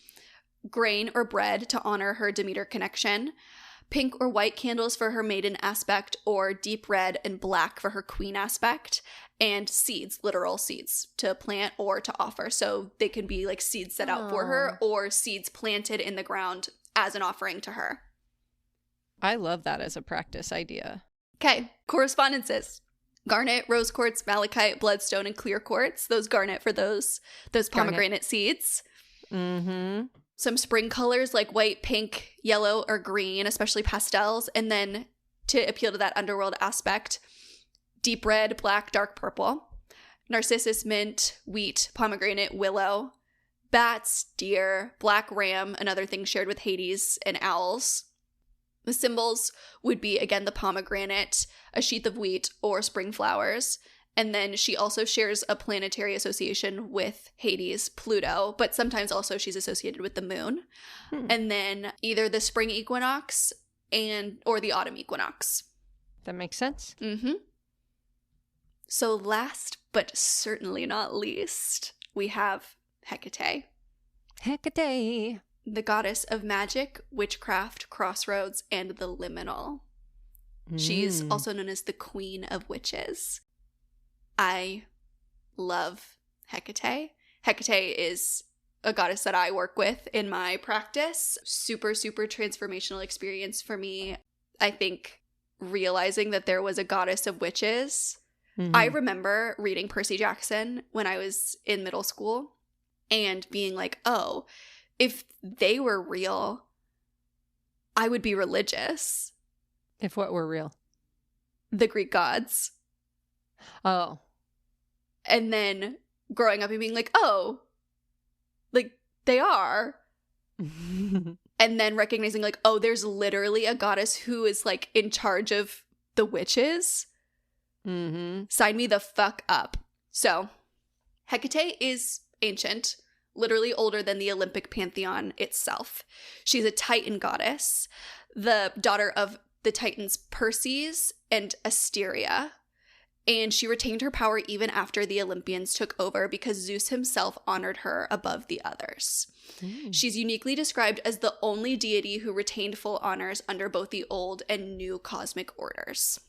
Grain or bread to honor her Demeter connection. Pink or white candles for her maiden aspect, or deep red and black for her queen aspect. And seeds, literal seeds, to plant or to offer. So they can be like seeds set out for her, or seeds planted in the ground as an offering to her. I love that as a practice idea. Okay, correspondences. Garnet, rose quartz, malachite, bloodstone, and clear quartz. Those garnet for those pomegranate seeds. Mm-hmm. Some spring colors like white, pink, yellow, or green, especially pastels. And then to appeal to that underworld aspect, deep red, black, dark purple. Narcissus, mint, wheat, pomegranate, willow. Bats, deer, black ram, another thing shared with Hades, and owls. The symbols would be, again, the pomegranate, a sheath of wheat, or spring flowers. And then she also shares a planetary association with Hades, Pluto, but sometimes also she's associated with the moon. And then either the spring equinox or the autumn equinox. That makes sense. Mm-hmm. So last, but certainly not least, we have Hecate. Hecate. The goddess of magic, witchcraft, crossroads, and the liminal. She's also known as the queen of witches. I love Hecate. Hecate is a goddess that I work with in my practice. Super, super transformational experience for me. I think realizing that there was a goddess of witches. I remember reading Percy Jackson when I was in middle school and being like, oh, if they were real, I would be religious. If what were real? The Greek gods. Oh. And then growing up and being like, oh, like they are. And then recognizing like, oh, there's literally a goddess who is like in charge of the witches. Sign me the fuck up. So Hecate is ancient, literally older than the Olympic pantheon itself. She's a Titan goddess, the daughter of the Titans Perses and Asteria. And she retained her power even after the Olympians took over because Zeus himself honored her above the others. She's uniquely described as the only deity who retained full honors under both the old and new cosmic orders.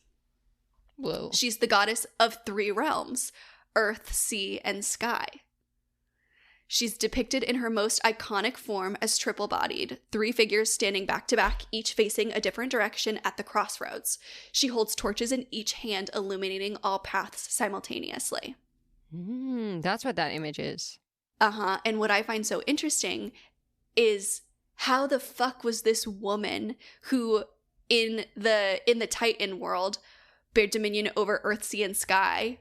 Whoa. She's the goddess of 3 realms, earth, sea, and sky. She's depicted in her most iconic form as triple-bodied, 3 figures standing back-to-back, each facing a different direction at the crossroads. She holds torches in each hand, illuminating all paths simultaneously. That's what that image is. And what I find so interesting is how the fuck was this woman who, in the Titan world, bear dominion over earth, sea, and sky,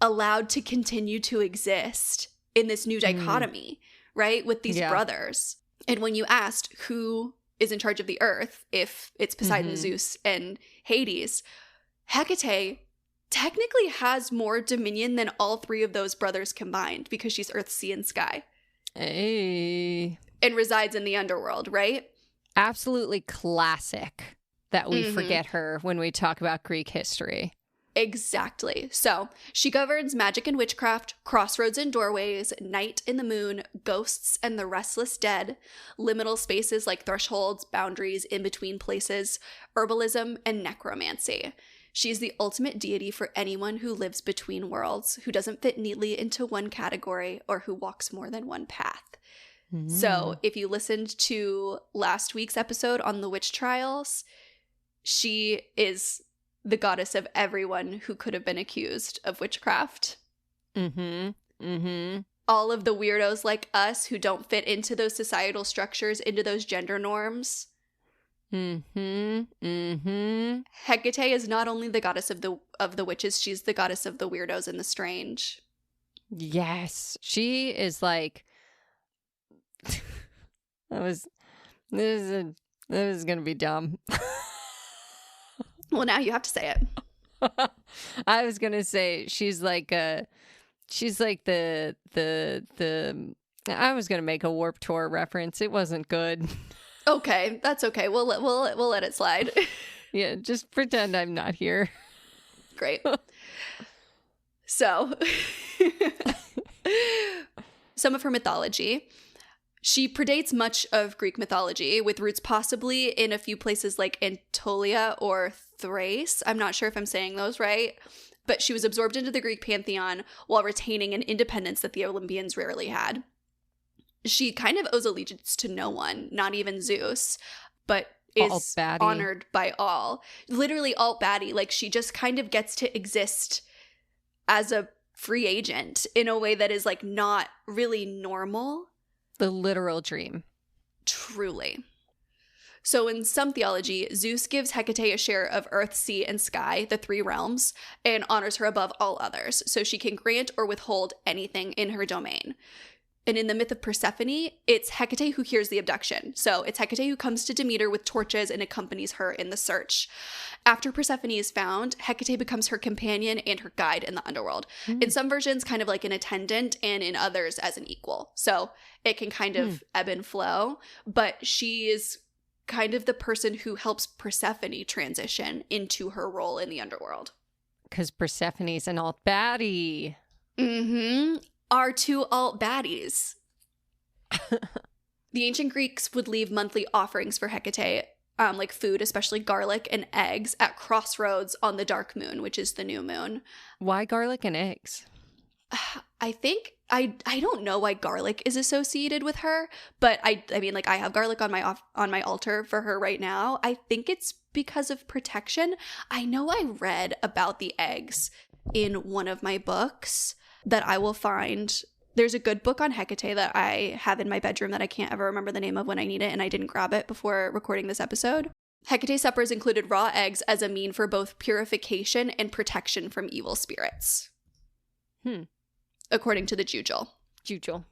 allowed to continue to exist in this new dichotomy, right? With these brothers. And when you asked who is in charge of the earth, if it's Poseidon, Zeus, and Hades, Hecate technically has more dominion than all 3 of those brothers combined because she's earth, sea, and sky. Hey. And resides in the underworld, right? Absolutely classic that we forget her when we talk about Greek history. Exactly. So she governs magic and witchcraft, crossroads and doorways, night and the moon, ghosts and the restless dead, liminal spaces like thresholds, boundaries, in-between places, herbalism, and necromancy. She's the ultimate deity for anyone who lives between worlds, who doesn't fit neatly into one category, or who walks more than one path. So if you listened to last week's episode on the witch trials, she is the goddess of everyone who could have been accused of witchcraft. All of the weirdos like us who don't fit into those societal structures, into those gender norms. Hecate is not only the goddess of the witches, she's the goddess of the weirdos and the strange. Yes. She is like this is gonna be dumb. Well, now you have to say it. I was gonna say she's like the I was gonna make a Warped Tour reference. It wasn't good. Okay, that's okay. We'll let it slide. Yeah, just pretend I'm not here. Great. So, some of her mythology. She predates much of Greek mythology, with roots possibly in a few places like Anatolia or Thrace. I'm not sure if I'm saying those right, but she was absorbed into the Greek pantheon while retaining an independence that the Olympians rarely had. She kind of owes allegiance to no one, not even Zeus, but is honored by all. Literally alt baddie. Like, she just kind of gets to exist as a free agent in a way that is like not really normal. The literal dream. Truly. So in some theology, Zeus gives Hecate a share of earth, sea, and sky, the three realms, and honors her above all others, so she can grant or withhold anything in her domain. And in the myth of Persephone, it's Hecate who hears the abduction. So it's Hecate who comes to Demeter with torches and accompanies her in the search. After Persephone is found, Hecate becomes her companion and her guide in the underworld. In some versions, kind of like an attendant, and in others as an equal. So it can kind of ebb and flow, but she is kind of the person who helps Persephone transition into her role in the underworld. Because Persephone's an alt baddie. Mm-hmm. Are two alt baddies. The ancient Greeks would leave monthly offerings for Hecate, like food, especially garlic and eggs, at crossroads on the dark moon, which is the new moon. Why garlic and eggs? I think I don't know why garlic is associated with her, but I mean, like, I have garlic on my altar for her right now. I think it's because of protection. I know I read about the eggs in one of my books that I will find. There's a good book on Hecate that I have in my bedroom that I can't ever remember the name of when I need it, and I didn't grab it before recording this episode. Hecate's suppers included raw eggs as a mean for both purification and protection from evil spirits. According to the Jujul.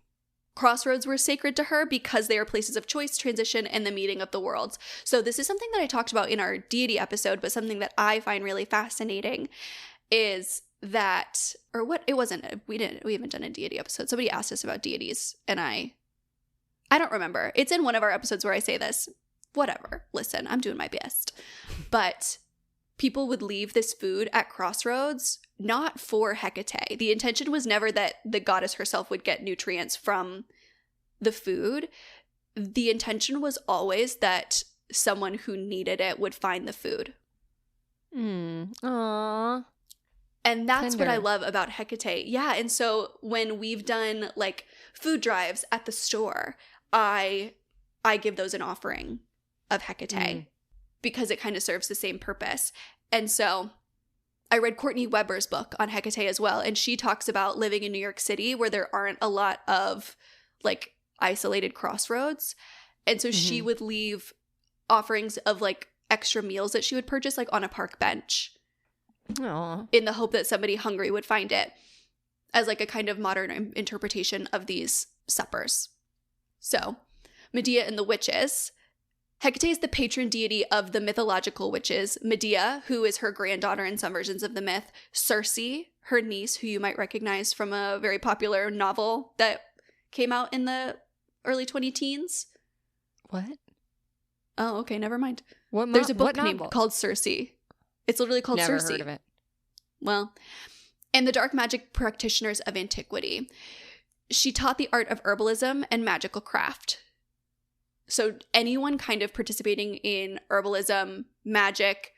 Crossroads were sacred to her because they are places of choice, transition, and the meeting of the worlds. So this is something that I talked about in our deity episode, but something that I find really fascinating is that, or what, it wasn't, we haven't done a deity episode. Somebody asked us about deities, and I don't remember. It's in one of our episodes where I say this. Whatever. Listen, I'm doing my best. But people would leave this food at crossroads, not for Hecate. The intention was never that the goddess herself would get nutrients from the food. The intention was always that someone who needed it would find the food. Aww. And that's Tender. what I love about Hecate. Yeah, and so when we've done like food drives at the store, I give those an offering of Hecate because it kind of serves the same purpose. And so I read Courtney Weber's book on Hecate as well, and she talks about living in New York City where there aren't a lot of like isolated crossroads. And so she would leave offerings of like extra meals that she would purchase like on a park bench. Aww. In the hope that somebody hungry would find it, as like a kind of modern interpretation of these suppers. So, Medea and the witches. Hecate is the patron deity of the mythological witches. Medea, who is her granddaughter in some versions of the myth. Circe, her niece, who you might recognize from a very popular novel that came out in the early 2010s. What? Oh, okay, never mind. What There's a book novel? called Circe. It's literally called Never Circe. heard of it. Well, and the dark magic practitioners of antiquity. She taught the art of herbalism and magical craft. So anyone kind of participating in herbalism, magic,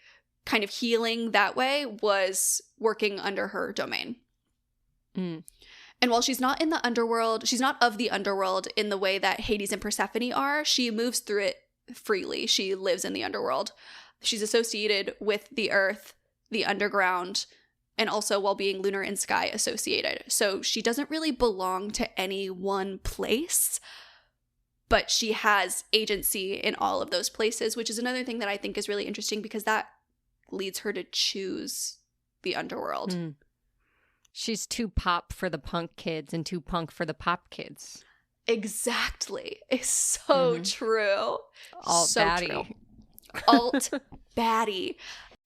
kind of healing that way was working under her domain. And while she's not in the underworld, she's not of the underworld in the way that Hades and Persephone are, she moves through it freely. She lives in the underworld. She's associated with the earth, the underground, and also while being lunar and sky associated. So she doesn't really belong to any one place, but she has agency in all of those places, which is another thing that I think is really interesting because that leads her to choose the underworld. She's too pop for the punk kids and too punk for the pop kids. Exactly. It's so true. Alt so baddie. True. Alt baddie.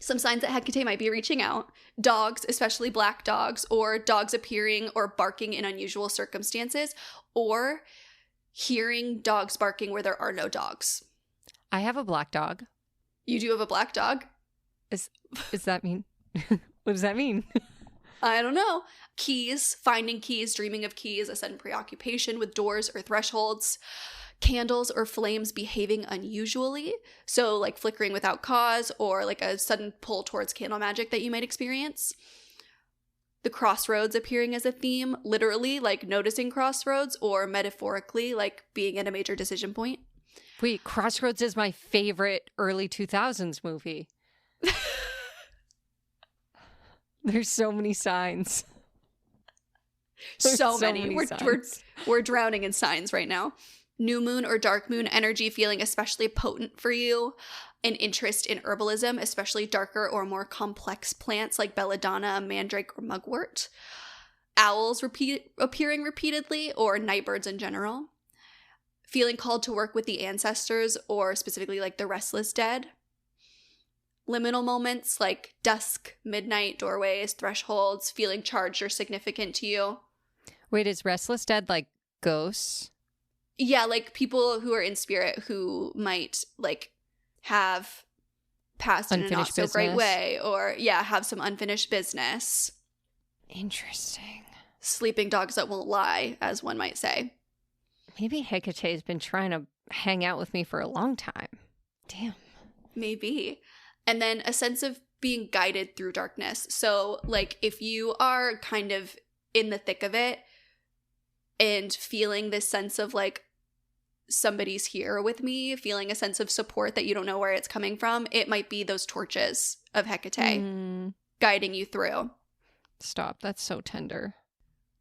Some signs that Hecate might be reaching out: dogs, especially black dogs, or dogs appearing or barking in unusual circumstances, or hearing dogs barking where there are no dogs. I have a black dog. You do have a black dog? Does that mean? What does that mean? I don't know. Keys, finding keys, dreaming of keys, a sudden preoccupation with doors or thresholds. Candles or flames behaving unusually, so like flickering without cause, or like a sudden pull towards candle magic that you might experience. The crossroads appearing as a theme, literally like noticing crossroads, or metaphorically like being at a major decision point. Wait, Crossroads is my favorite early 2000s movie. There's so many signs. So many. Signs. We're drowning in signs right now. New moon or dark moon energy feeling especially potent for you. An interest in herbalism, especially darker or more complex plants like belladonna, mandrake, or mugwort. Owls appearing repeatedly, or night birds in general. Feeling called to work with the ancestors, or specifically like the restless dead. Liminal moments like dusk, midnight, doorways, thresholds, feeling charged or significant to you. Wait, is restless dead like ghosts? Yeah, like people who are in spirit who might like have passed in a not so great way, or have some unfinished business. Interesting. Sleeping dogs that won't lie, as one might say. Maybe Hecate's been trying to hang out with me for a long time. Damn. Maybe. And then a sense of being guided through darkness. So like if you are kind of in the thick of it and feeling this sense of like somebody's here with me, feeling a sense of support that you don't know where it's coming from, it might be those torches of Hecate guiding you through. Stop. That's so tender.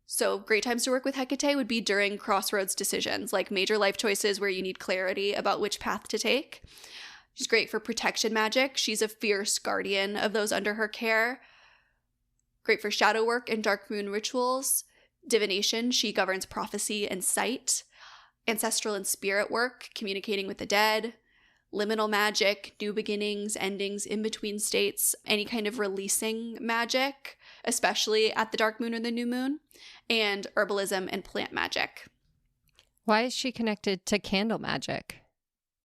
So great times to work with Hecate would be during crossroads decisions, like major life choices where you need clarity about which path to take. She's great for protection magic. She's a fierce guardian of those under her care. Great for shadow work and dark moon rituals. Divination, she governs prophecy and sight. Ancestral and spirit work, communicating with the dead. Liminal magic, new beginnings, endings, in-between states, any kind of releasing magic, especially at the dark moon or the new moon. And herbalism and plant magic. Why is she connected to candle magic?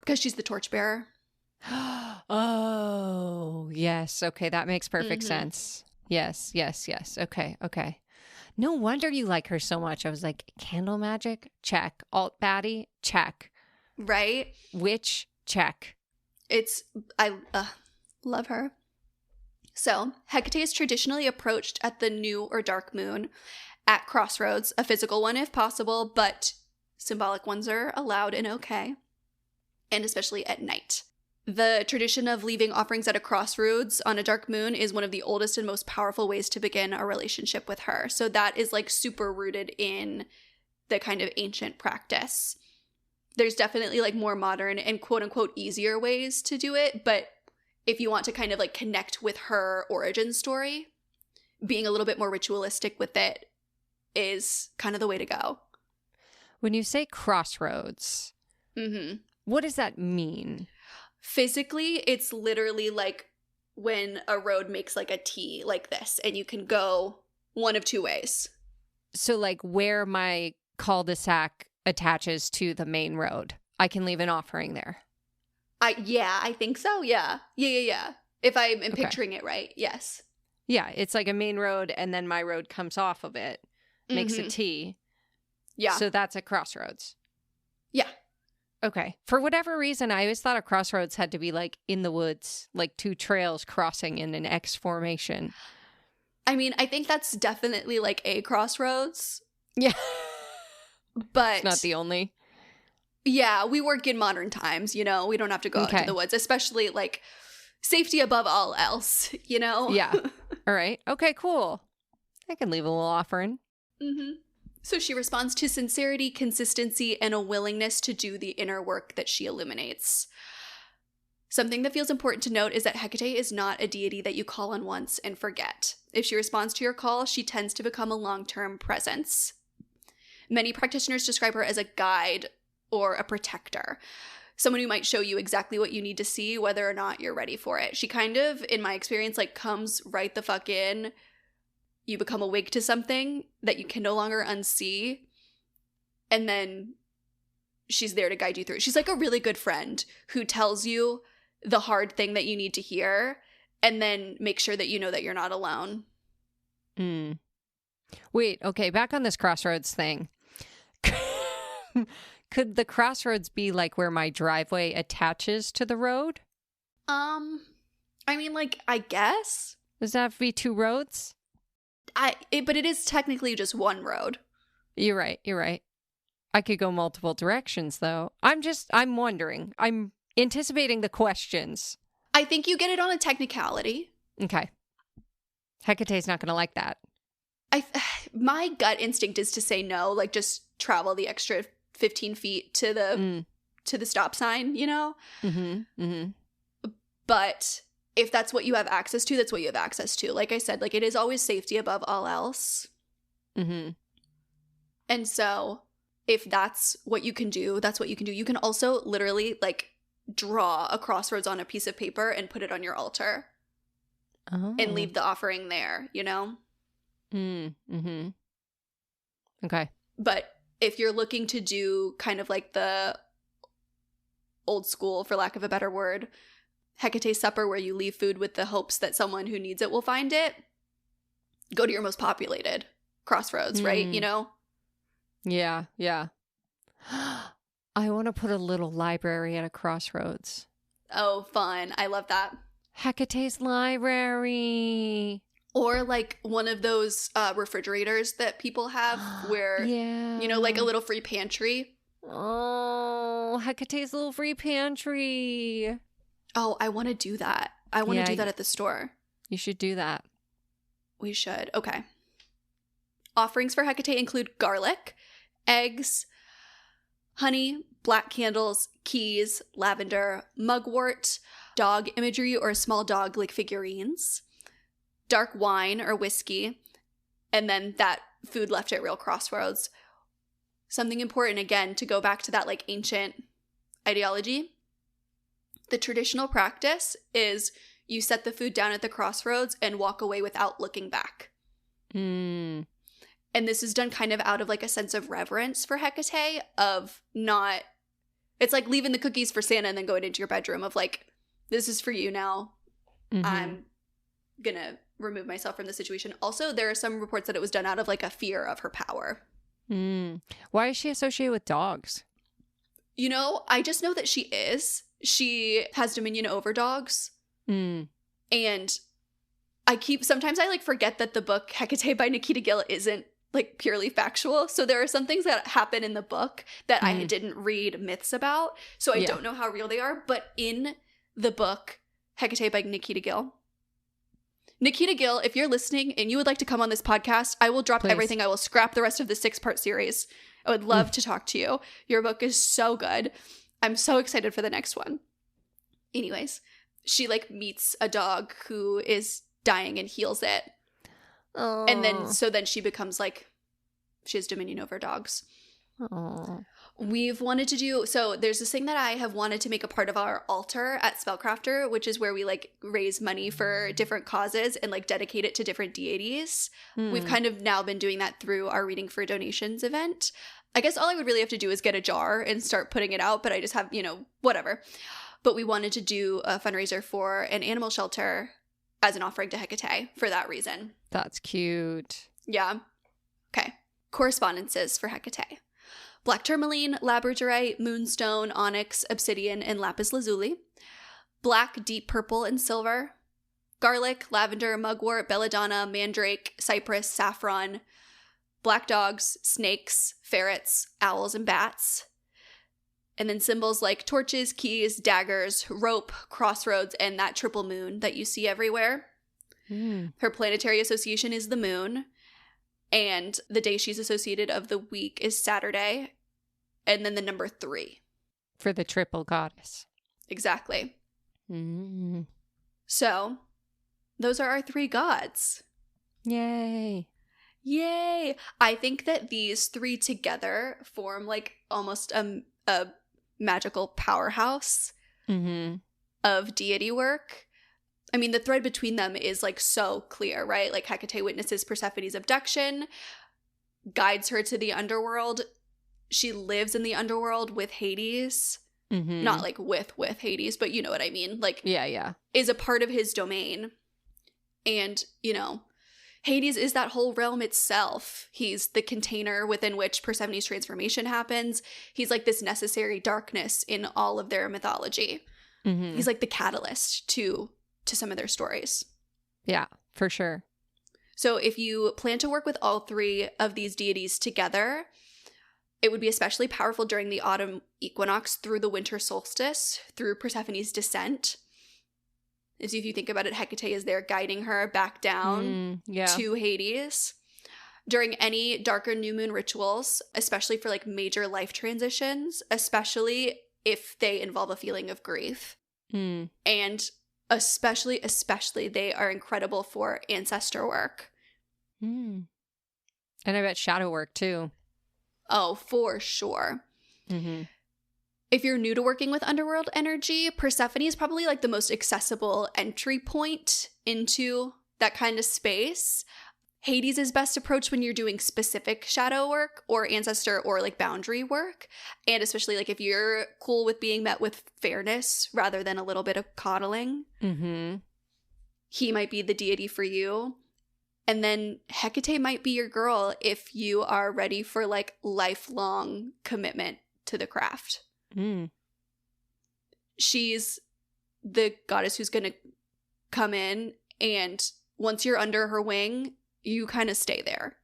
Because she's the torchbearer. Oh, yes. Okay, that makes perfect sense. Yes. Okay. No wonder you like her so much. I was like, candle magic? Check. Alt baddie? Check. Right? Witch? Check. I love her. So, Hecate is traditionally approached at the new or dark moon, at crossroads, a physical one if possible, but symbolic ones are allowed and okay, and especially at night. The tradition of leaving offerings at a crossroads on a dark moon is one of the oldest and most powerful ways to begin a relationship with her. So that is like super rooted in the kind of ancient practice. There's definitely like more modern and quote unquote easier ways to do it. But if you want to kind of like connect with her origin story, being a little bit more ritualistic with it is kind of the way to go. When you say crossroads, what does that mean? Physically, it's literally like when a road makes like a T like this, and you can go one of two ways. So like where my cul-de-sac attaches to the main road, I can leave an offering there. I think so. Yeah. If I'm picturing it right, yes. Yeah, it's like a main road, and then my road comes off of it, makes a T. Yeah. So that's a crossroads. Yeah. Okay. For whatever reason, I always thought a crossroads had to be like in the woods, like two trails crossing in an X formation. I mean, I think that's definitely like a crossroads. Yeah. But it's not the only. Yeah, we work in modern times, you know? We don't have to go out to the woods, especially like safety above all else, you know? Yeah. All right. Okay, cool. I can leave a little offering. So she responds to sincerity, consistency, and a willingness to do the inner work that she illuminates. Something that feels important to note is that Hecate is not a deity that you call on once and forget. If she responds to your call, she tends to become a long-term presence. Many practitioners describe her as a guide or a protector. someone who might show you exactly what you need to see, whether or not you're ready for it. She kind of, in my experience, like comes right the fuck in. You become awake to something that you can no longer unsee. And then she's there to guide you through. She's like a really good friend who tells you the hard thing that you need to hear and then make sure that you know that you're not alone. Wait, okay, back on this crossroads thing. Could the crossroads be like where my driveway attaches to the road? I mean, like, I guess. Does that have to be two roads? But it is technically just one road. You're right. I could go multiple directions, though. I'm wondering. I'm anticipating the questions. I think you get it on a technicality. Okay. Hecate's not going to like that. My gut instinct is to say no, like just travel the extra 15 feet to the stop sign, you know? But if that's what you have access to, that's what you have access to. Like I said, like it is always safety above all else. And so if that's what you can do, that's what you can do. You can also literally like draw a crossroads on a piece of paper and put it on your altar and leave the offering there, you know? Okay. But if you're looking to do kind of like the old school, for lack of a better word, Hecate supper where you leave food with the hopes that someone who needs it will find it, go to your most populated crossroads, right? You know? Yeah. I want to put a little library at a crossroads. Oh, fun. I love that. Hecate's library. Or like one of those refrigerators that people have where, you know, like a little free pantry. Oh, Hecate's little free pantry. Oh, I want to do that. I want to do that at the store. You should do that. We should. Okay. Offerings for Hecate include garlic, eggs, honey, black candles, keys, lavender, mugwort, dog imagery or small dog like figurines, dark wine or whiskey, and then that food left at real crossroads. Something important, again, to go back to that like ancient ideology. The traditional practice is you set the food down at the crossroads and walk away without looking back. And this is done kind of out of like a sense of reverence for Hecate, of not, it's like leaving the cookies for Santa and then going into your bedroom of like, this is for you now. I'm gonna remove myself from the situation. Also, there are some reports that it was done out of like a fear of her power. Why is she associated with dogs? You know, I just know that she is. She has dominion over dogs. And sometimes I like forget that the book Hecate by Nikita Gill isn't like purely factual. So there are some things that happen in the book that I didn't read myths about. So I don't know how real they are. But in the book Hecate by Nikita Gill, if you're listening and you would like to come on this podcast, I will drop everything. I will scrap the rest of the 6-part series. I would love to talk to you. Your book is so good. I'm so excited for the next one. Anyways, she like meets a dog who is dying and heals it. And then she becomes like, she has dominion over dogs. We've wanted to do, so there's this thing that I have wanted to make a part of our altar at Spellcrafter, which is where we like raise money for different causes and like dedicate it to different deities. We've kind of now been doing that through our Reading for Donations event. I guess all I would really have to do is get a jar and start putting it out, but I just have, you know, whatever. But we wanted to do a fundraiser for an animal shelter as an offering to Hecate for that reason. That's cute. Yeah. Okay. Correspondences for Hecate. Black tourmaline, labradorite, moonstone, onyx, obsidian, and lapis lazuli. Black, deep purple, and silver. Garlic, lavender, mugwort, belladonna, mandrake, cypress, saffron. Black dogs, snakes, ferrets, owls, and bats. And then symbols like torches, keys, daggers, rope, crossroads, and that triple moon that you see everywhere. Her planetary association is the moon. And the day she's associated of the week is Saturday. And then the number 3. For the triple goddess. Exactly. So, those are our 3 gods. Yay. Yay! I think that these 3 together form like almost a magical powerhouse of deity work. I mean, the thread between them is like so clear, right? Like Hecate witnesses Persephone's abduction, guides her to the underworld. She lives in the underworld with Hades. Not like with Hades, but you know what I mean. Like, yeah, is a part of his domain. And, you know, Hades is that whole realm itself. He's the container within which Persephone's transformation happens. He's like this necessary darkness in all of their mythology. He's like the catalyst to some of their stories. Yeah, for sure. So if you plan to work with all three of these deities together, it would be especially powerful during the autumn equinox through the winter solstice, through Persephone's descent. As if you think about it, Hecate is there guiding her back down to Hades. During any darker new moon rituals, especially for like major life transitions, especially if they involve a feeling of grief. And especially they are incredible for ancestor work. And I bet shadow work too. Oh, for sure. If you're new to working with underworld energy, Persephone is probably like the most accessible entry point into that kind of space. Hades is best approached when you're doing specific shadow work or ancestor or like boundary work. And especially like if you're cool with being met with fairness rather than a little bit of coddling, he might be the deity for you. And then Hecate might be your girl if you are ready for like lifelong commitment to the craft. She's the goddess who's going to come in, and once you're under her wing, you kind of stay there.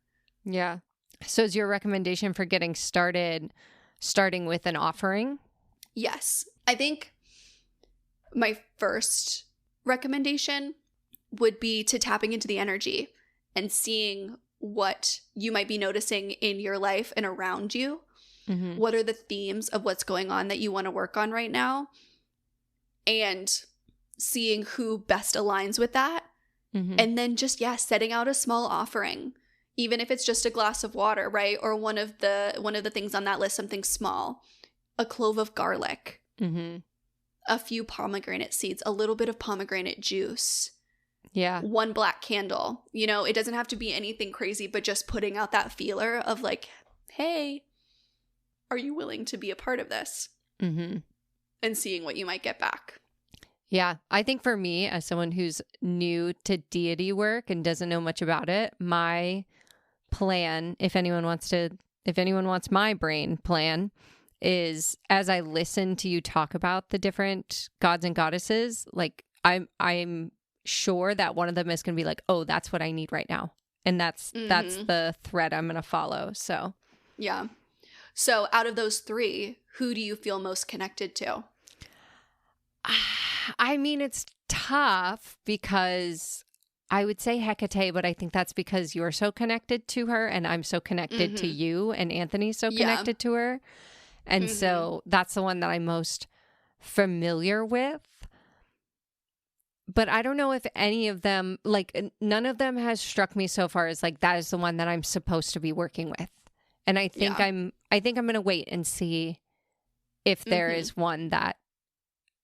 Yeah. So is your recommendation for getting started starting with an offering? Yes. I think my first recommendation would be to tapping into the energy and seeing what you might be noticing in your life and around you. What are the themes of what's going on that you want to work on right now? And seeing who best aligns with that. And then just, setting out a small offering. Even if it's just a glass of water, right? Or one of the things on that list, something small. A clove of garlic. A few pomegranate seeds. A little bit of pomegranate juice. Yeah. One black candle. You know, it doesn't have to be anything crazy, but just putting out that feeler of like, hey, are you willing to be a part of this? And seeing what you might get back. Yeah. I think for me, as someone who's new to deity work and doesn't know much about it, my plan, if anyone wants my brain plan, is as I listen to you talk about the different gods and goddesses, like I'm sure that one of them is going to be like, oh, that's what I need right now. And that's the thread I'm going to follow. So, yeah. So out of those three, who do you feel most connected to? I mean, it's tough because I would say Hecate, but I think that's because you're so connected to her and I'm so connected to you and Anthony's so connected to her. And so that's the one that I'm most familiar with. But I don't know if any of them, like none of them has struck me so far as like that is the one that I'm supposed to be working with. And I think I'm going to wait and see if there is one that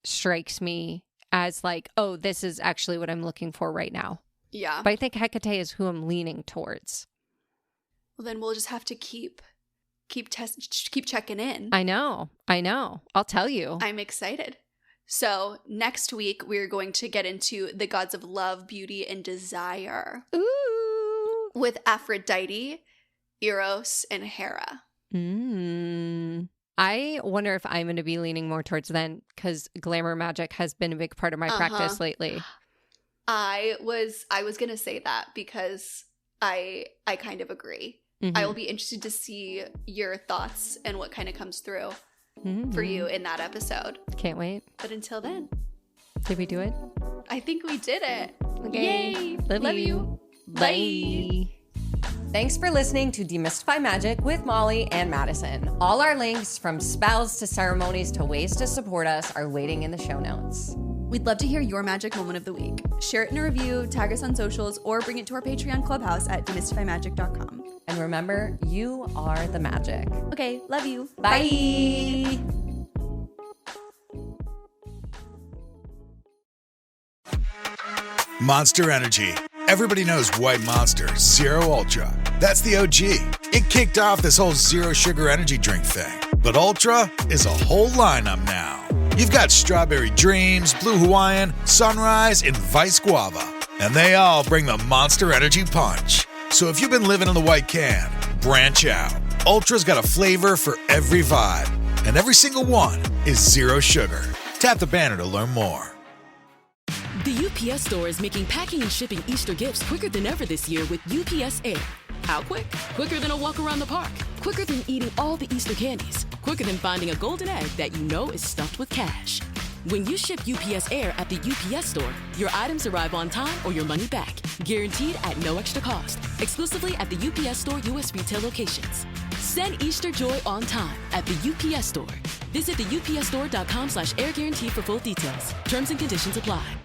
strikes me as like, oh, this is actually what I'm looking for right now. Yeah. But I think Hecate is who I'm leaning towards. Well, then we'll just have to keep checking in. I know. I'll tell you. I'm excited. So next week, we're going to get into the gods of love, beauty, and desire. Ooh. With Aphrodite, Eros, and Hera. I wonder if I'm going to be leaning more towards then because glamour magic has been a big part of my practice lately. I was going to say that because I kind of agree. I will be interested to see your thoughts and what kind of comes through for you in that episode. Can't wait. But until then. Did we do it? I think we did it. Okay. Yay. Love you. Bye. Thanks for listening to Demystify Magic with Molly and Madison. All our links, from spells to ceremonies to ways to support us, are waiting in the show notes. We'd love to hear your magic moment of the week. Share it in a review, tag us on socials, or bring it to our Patreon clubhouse at demystifymagic.com. And remember, you are the magic. Okay, love you. Bye. Monster Energy. Everybody knows White Monster Zero Ultra. That's the OG. It kicked off this whole zero sugar energy drink thing. But Ultra is a whole lineup now. You've got Strawberry Dreams, Blue Hawaiian, Sunrise, and Vice Guava. And they all bring the Monster Energy punch. So if you've been living in the white can, branch out. Ultra's got a flavor for every vibe. And every single one is zero sugar. Tap the banner to learn more. The UPS Store is making packing and shipping Easter gifts quicker than ever this year with UPS Air. How quick? Quicker than a walk around the park. Quicker than eating all the Easter candies. Quicker than finding a golden egg that you know is stuffed with cash. When you ship UPS Air at the UPS Store, your items arrive on time or your money back. Guaranteed at no extra cost. Exclusively at the UPS Store U.S. retail locations. Send Easter joy on time at the UPS Store. Visit the upsstore.com/air guarantee for full details. Terms and conditions apply.